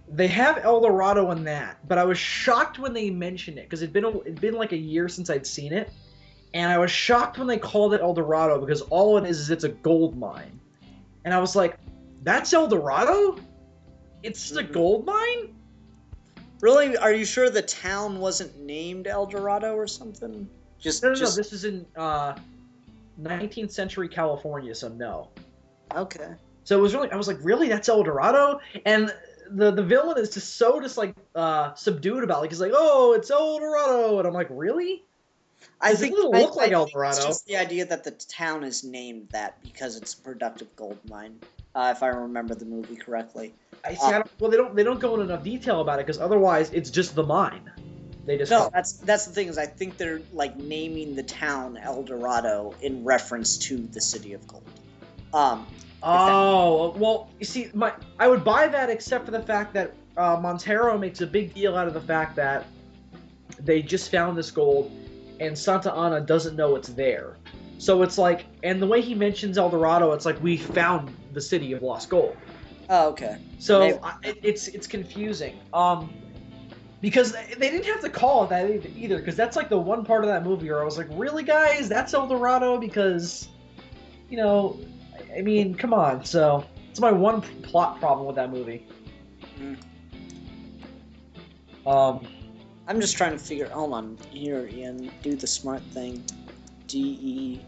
they have El Dorado in that, but I was shocked when they mentioned it, because it'd been like a year since I'd seen it. And I was shocked when they called it El Dorado, because all it is it's a gold mine. And I was like, that's El Dorado? It's just a gold mine? Really? Are you sure the town wasn't named El Dorado or something? No, this is in 19th century California, so no. Okay. So it was really, I was like, really? That's El Dorado? And the villain is just so subdued about it. He's like, oh, it's El Dorado. And I'm like, really? I think it doesn't look like El Dorado. It's just the idea that the town is named that because it's a productive gold mine, if I remember the movie correctly. They don't go into enough detail about it, because otherwise it's just the mine. They just that's the thing, is I think they're like naming the town El Dorado in reference to the City of Gold. Well, you see, I would buy that except for the fact that Montero makes a big deal out of the fact that they just found this gold and Santa Ana doesn't know it's there. So it's like, and the way he mentions El Dorado, it's like we found the city of lost gold. Oh, okay. So it's confusing. Because they didn't have to call it that either, because that's like the one part of that movie where I was like, really, guys? That's El Dorado? Because, I mean, come on. So it's my one plot problem with that movie. I'm just trying to figure... Hold on. Here, Ian. Do the smart thing. D-E...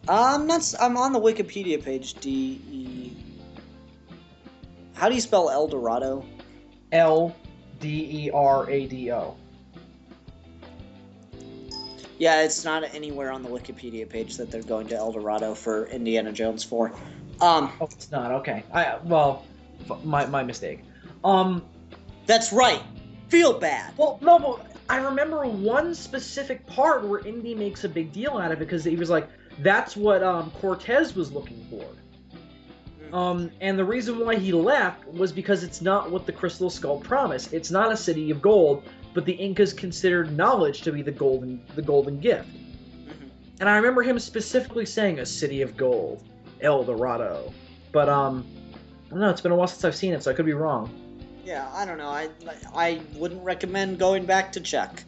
I'm on the Wikipedia page. D-E... How do you spell El Dorado? L-D-E-R-A-D-O. Yeah, it's not anywhere on the Wikipedia page that they're going to El Dorado for Indiana Jones 4. Oh, it's not. Okay. My mistake. That's right. Feel bad. Well, no, but I remember one specific part where Indy makes a big deal out of it because he was like, that's what Cortez was looking for. And the reason why he left was because it's not what the Crystal Skull promised. It's not a city of gold, but the Incas considered knowledge to be the golden gift. And I remember him specifically saying a city of gold, El Dorado. But I don't know. It's been a while since I've seen it, so I could be wrong. Yeah, I don't know. I wouldn't recommend going back to check.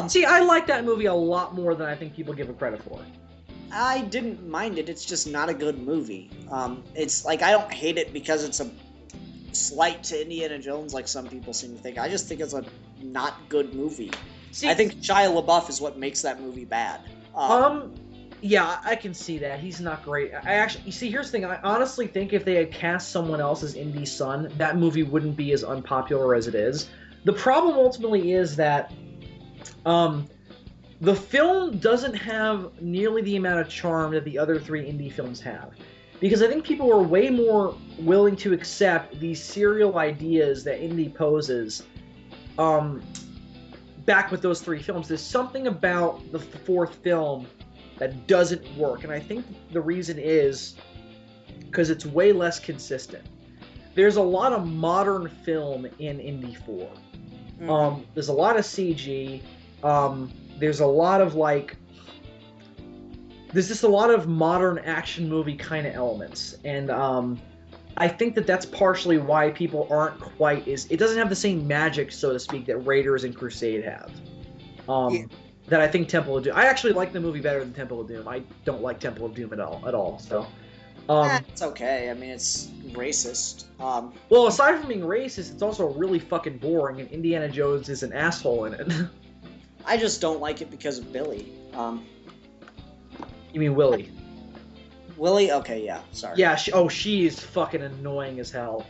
See, I like that movie a lot more than I think people give it credit for. I didn't mind it. It's just not a good movie. It's like I don't hate it because it's a slight to Indiana Jones like some people seem to think. I just think it's a not good movie. See, I think Shia LaBeouf is what makes that movie bad. Yeah, I can see that. He's not great. You see, here's the thing. I honestly think if they had cast someone else as Indy's son, that movie wouldn't be as unpopular as it is. The problem ultimately is that the film doesn't have nearly the amount of charm that the other three Indy films have. Because I think people were way more willing to accept these serial ideas that Indy poses back with those three films. There's something about the fourth film that doesn't work, and I think the reason is because it's way less consistent. There's a lot of modern film in Indy 4. There's a lot of CG. There's a lot of there's just a lot of modern action movie kind of elements, and I think that's partially why people aren't quite it doesn't have the same magic, so to speak, that Raiders and Crusade have. That I think Temple of Doom. I actually like the movie better than Temple of Doom. I don't like Temple of Doom at all. So, it's okay. I mean, it's racist. Well, aside from being racist, it's also really fucking boring, and Indiana Jones is an asshole in it. I just don't like it because of Billy. You mean Willie? Willie? Okay, yeah. Sorry. Yeah. She is fucking annoying as hell.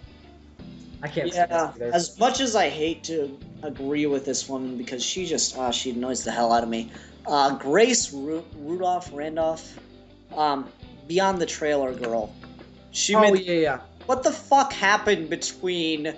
I can't. Yeah. As much as I hate to agree with this woman because she just she annoys the hell out of me. Grace Randolph, Beyond the Trailer Girl. Yeah. What the fuck happened between?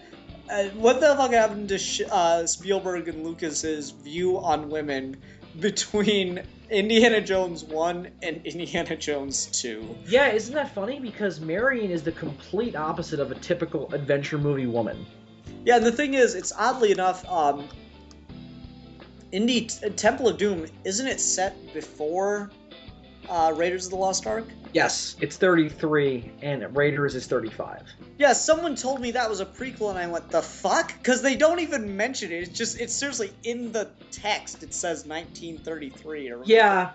What the fuck happened to Spielberg and Lucas's view on women between Indiana Jones 1 and Indiana Jones 2? Yeah, isn't that funny? Because Marion is the complete opposite of a typical adventure movie woman. Yeah, and the thing is, it's oddly enough, Temple of Doom, isn't it set before Raiders of the Lost Ark? Yes, it's 33, and Raiders is 35. Yeah, someone told me that was a prequel, and I went, the fuck? Because they don't even mention it. It's seriously in the text. It says 1933. Yeah,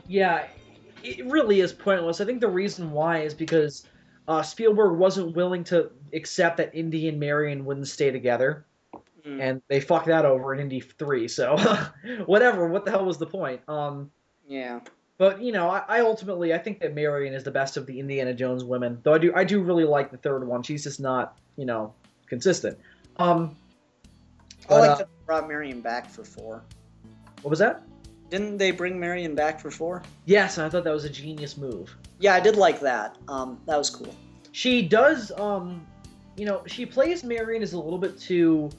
it really is pointless. I think the reason why is because Spielberg wasn't willing to accept that Indy and Marion wouldn't stay together, and they fucked that over in Indy 3. So, whatever. What the hell was the point? Yeah. But, I ultimately think that Marion is the best of the Indiana Jones women. Though I do really like the third one. She's just not, consistent. I like that they brought Marion back for 4. What was that? Didn't they bring Marion back for 4? Yes, and I thought that was a genius move. Yeah, I did like that. That was cool. She does, she plays Marion as a little bit too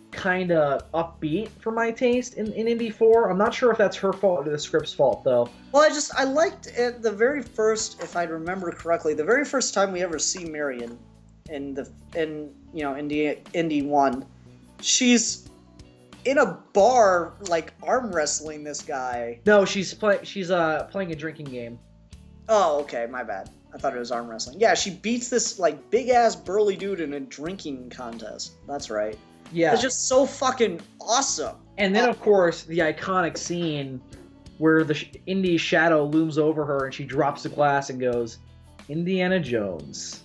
kind of upbeat for my taste in Indy 4. I'm not sure if that's her fault or the script's fault, though. Well, I liked it the very first, if I remember correctly, the very first time we ever see Marion in Indy 1, she's in a bar, arm wrestling this guy. No, she's playing a drinking game. Oh, okay, my bad. I thought it was arm wrestling. Yeah, she beats this, big-ass burly dude in a drinking contest. That's right. Yeah. It's just so fucking awesome. And then, of course, the iconic scene where the Indy's shadow looms over her and she drops the glass and goes, Indiana Jones.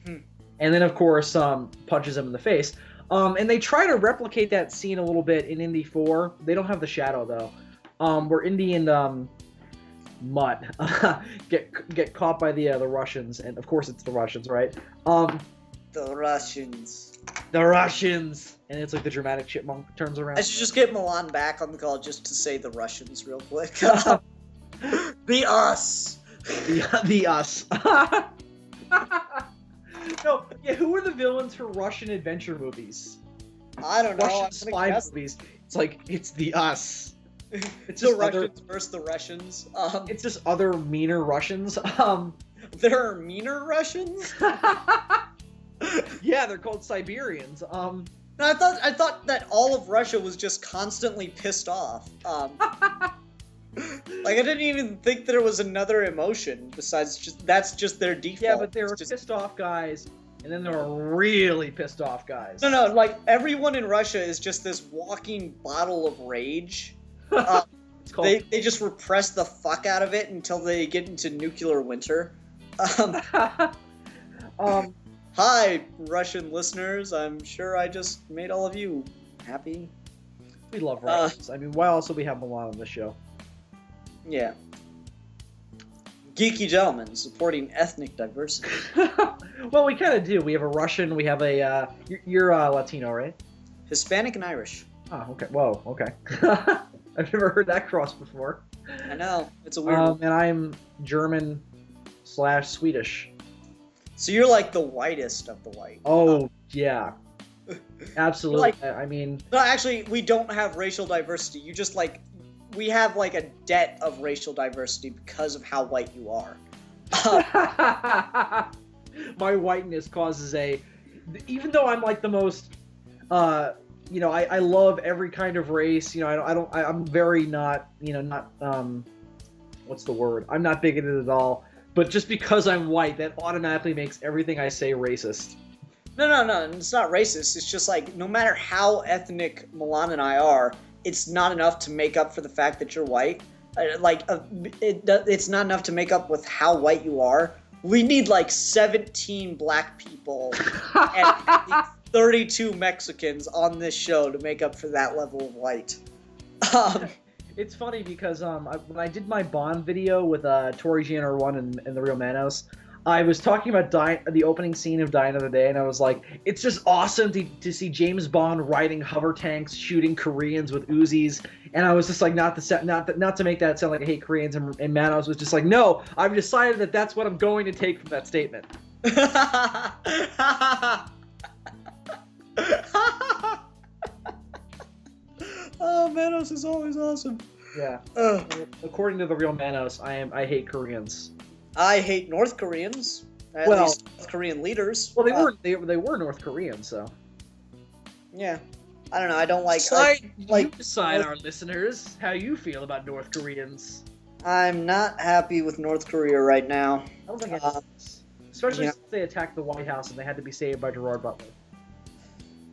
And then, of course, punches him in the face. And they try to replicate that scene a little bit in Indy 4. They don't have the shadow, though. Where Indy and Mutt get caught by the Russians. And, of course, it's the Russians, right? The Russians. The Russians! And it's like the dramatic chipmunk turns around. I should just get Milan back on the call just to say the Russians real quick. The us! The us. No, yeah, who are the villains for Russian adventure movies? I don't know. Russian I'm spy gonna guess movies. It's like, it's the us. It's the just Russians versus the Russians. It's just other meaner Russians. There are meaner Russians. Yeah, they're called Siberians. No, I thought that all of Russia was just constantly pissed off. Like I didn't even think there was another emotion besides that's just their default. Yeah, but there were just... pissed off guys, and then there were really pissed off guys. No, like everyone in Russia is just this walking bottle of rage. They just repress the fuck out of it until they get into nuclear winter. Hi, Russian listeners. I'm sure I just made all of you happy. We love Russians. I mean, why else would we have Milan on the show? Yeah. Geeky gentlemen supporting ethnic diversity. Well, we kind of do. We have a Russian. We have a. You're Latino, right? Hispanic and Irish. Oh, okay. Whoa, okay. I've never heard that cross before. I know. It's a weird one. And I'm German/Swedish. So you're like the whitest of the white. Oh, yeah. Absolutely. Like, I mean... No, actually, we don't have racial diversity. You just, like... We have, like, a debt of racial diversity because of how white you are. My whiteness causes a... Even though I'm, like, the most... you know, I love every kind of race. You know, I'm very not... You know, not... what's the word? I'm not bigoted at all. But just because I'm white, that automatically makes everything I say racist. No, it's not racist. It's just like, no matter how ethnic Milan and I are, it's not enough to make up for the fact that you're white. It's not enough to make up with how white you are. We need like 17 black people and at least 32 Mexicans on this show to make up for that level of white. It's funny because when I did my Bond video with Tori Jr. 1 and the Real Manos, I was talking about the opening scene of Die Another Day, and I was like, it's just awesome to see James Bond riding hover tanks, shooting Koreans with Uzis, and I was just like, not to make that sound like I hate Koreans, and Manos was just like, no, I've decided that that's what I'm going to take from that statement. Oh, Manos is always awesome. Yeah. According to the Real Manos, I hate Koreans. I hate North Koreans. At least North Korean leaders. Well, they were North Korean, so. Yeah. I don't know. I don't like. You decide, our listeners, how you feel about North Koreans. I'm not happy with North Korea right now. I don't think especially since they attacked the White House and they had to be saved by Gerard Butler.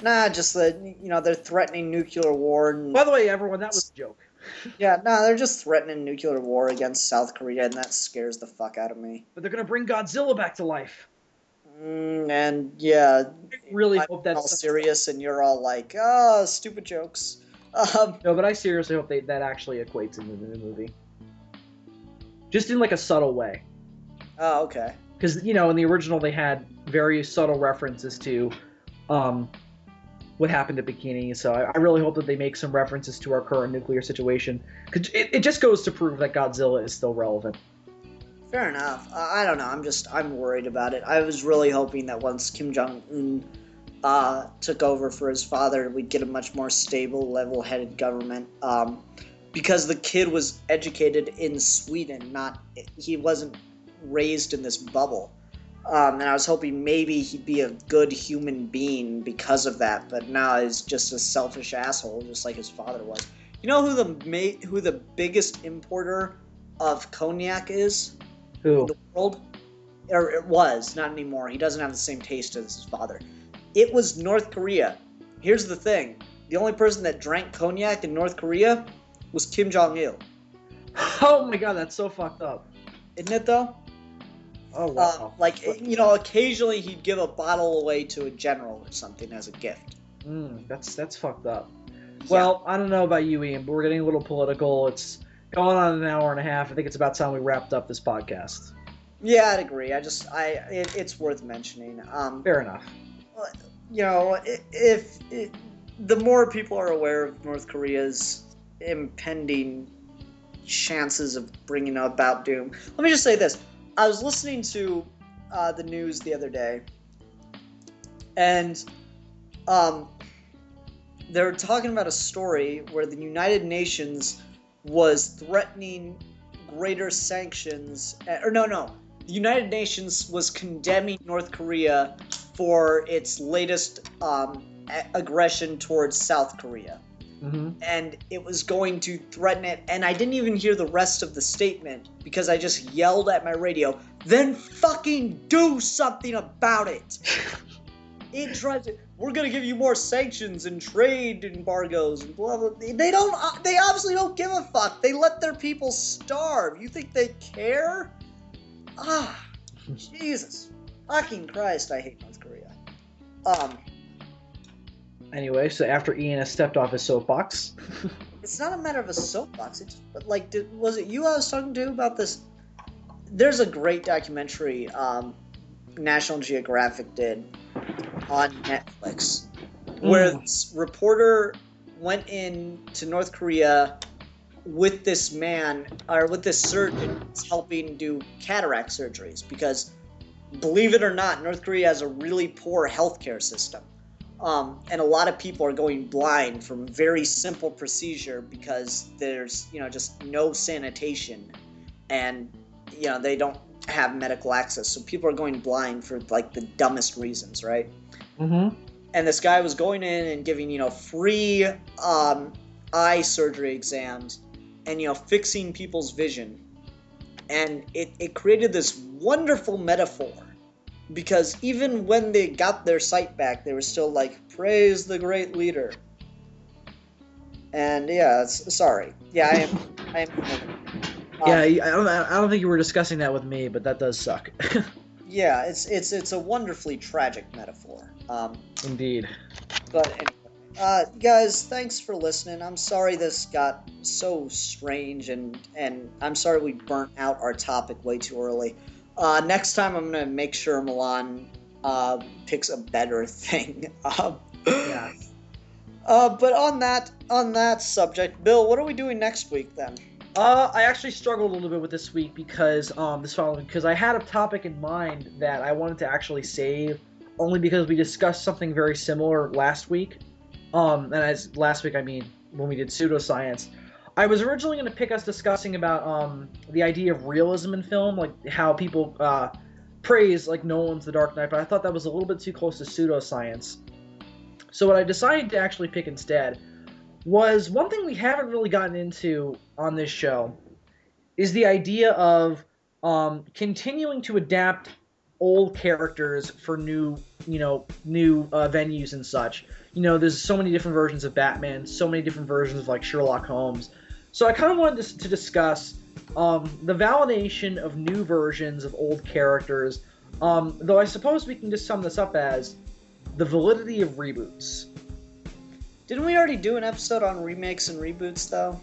Nah, just that, you know, they're threatening nuclear war. And... By the way, everyone, that was a joke. Yeah, no, they're just threatening nuclear war against South Korea, and that scares the fuck out of me. But they're gonna bring Godzilla back to life. And yeah, I really hope that's all serious, and you're all like, oh, stupid jokes. No, but I seriously hope that actually equates in the movie. Just in like a subtle way. Oh, okay. Because, you know, in the original they had very subtle references to what happened at Bikini, so I really hope that they make some references to our current nuclear situation. Cause it just goes to prove that Godzilla is still relevant. Fair enough. I don't know. I'm worried about it. I was really hoping that once Kim Jong-un took over for his father, we'd get a much more stable, level-headed government. Because the kid was educated in Sweden, he wasn't raised in this bubble. And I was hoping maybe he'd be a good human being because of that, but now he's just a selfish asshole, just like his father was. You know who the biggest importer of cognac is? Who? In the world? Or it was, not anymore. He doesn't have the same taste as his father. It was North Korea. Here's the thing. The only person that drank cognac in North Korea was Kim Jong-il. Oh my god, that's so fucked up. Isn't it, though? Oh, wow. You know, occasionally he'd give a bottle away to a general or something as a gift. That's fucked up. Well, I don't know about you, Ian, but we're getting a little political. It's going on an hour and a half. I think it's about time we wrapped up this podcast. Yeah, I'd agree. It's worth mentioning. Fair enough. You know, if the more people are aware of North Korea's impending chances of bringing about doom. Let me just say this. I was listening to the news the other day, and they're talking about a story where the United Nations was threatening greater sanctions. The United Nations was condemning North Korea for its latest aggression towards South Korea. Mm-hmm. And it was going to threaten it, and I didn't even hear the rest of the statement because I just yelled at my radio, then fucking do something about it. It drives it. We're gonna give you more sanctions and trade embargoes and blah blah. They obviously don't give a fuck. They let their people starve. You think they care? Jesus. Fucking Christ, I hate North Korea. Anyway, so after Ian has stepped off his soapbox. It's not a matter of a soapbox. But like, was it you I was talking to about this? There's a great documentary National Geographic did on Netflix where this reporter went into North Korea with this man, or with this surgeon helping do cataract surgeries because, believe it or not, North Korea has a really poor healthcare system. And a lot of people are going blind from very simple procedure because there's, just no sanitation and, they don't have medical access. So people are going blind for like the dumbest reasons, right? Mm-hmm. And this guy was going in and giving, free eye surgery exams and, fixing people's vision. And it created this wonderful metaphor. Because even when they got their sight back, they were still like, praise the great leader. And yeah, sorry. Yeah, I am. Yeah, I don't think you were discussing that with me, but that does suck. Yeah, it's a wonderfully tragic metaphor. Indeed. But anyway, guys, thanks for listening. I'm sorry this got so strange, and I'm sorry we burnt out our topic way too early. Next time I'm gonna make sure Milan picks a better thing. Yeah. But on that subject, Bill, what are we doing next week then? I actually struggled a little bit with this week because because I had a topic in mind that I wanted to actually save, only because we discussed something very similar last week. And as last week I mean when we did pseudoscience. I was originally going to pick us discussing about the idea of realism in film, like how people praise like Nolan's The Dark Knight, but I thought that was a little bit too close to pseudoscience. So what I decided to actually pick instead was one thing we haven't really gotten into on this show is the idea of continuing to adapt old characters for new venues and such. There's so many different versions of Batman, so many different versions of like Sherlock Holmes. So I kind of wanted to discuss the validation of new versions of old characters, though I suppose we can just sum this up as the validity of reboots. Didn't we already do an episode on remakes and reboots, though?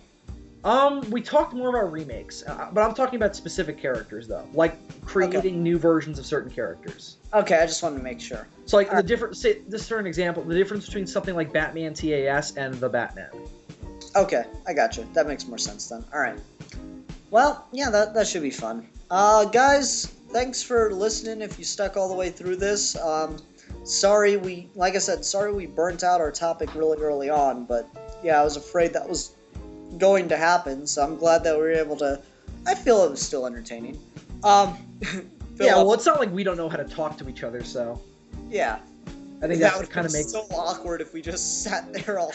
We talked more about remakes, but I'm talking about specific characters, though, like creating new versions of certain characters. Okay, I just wanted to make sure. So, like, just for an example, the difference between something like Batman TAS and the Batman. Okay, I got you. That makes more sense then. All right. Well, yeah, that should be fun. Guys, thanks for listening. If you stuck all the way through this, sorry we burnt out our topic really early on, but yeah, I was afraid that was going to happen, so I'm glad that we were able to. I feel it was still entertaining. Yeah, well, it's not like we don't know how to talk to each other, so. Yeah. I think that that would kind of makes so awkward if we just sat there all.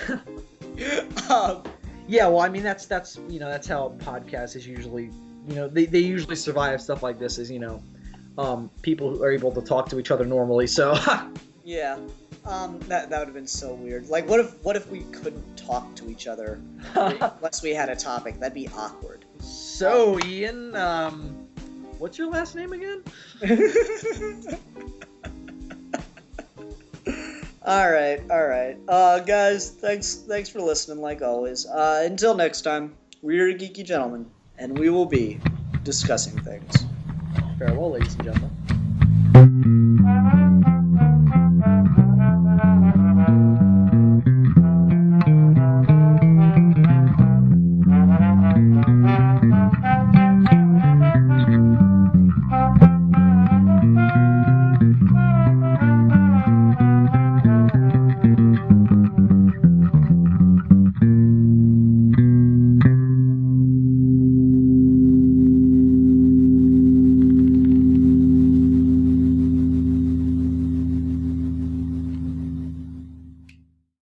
Yeah, well, I mean that's how podcasts is usually, they usually survive stuff like this, is people who are able to talk to each other normally. So. Yeah. That would have been so weird. Like, what if we couldn't talk to each other unless we had a topic? That'd be awkward. So, Ian, what's your last name again? All right. Guys, thanks for listening, like always. Until next time, we're Geeky Gentlemen, and we will be discussing things. Farewell, ladies and gentlemen.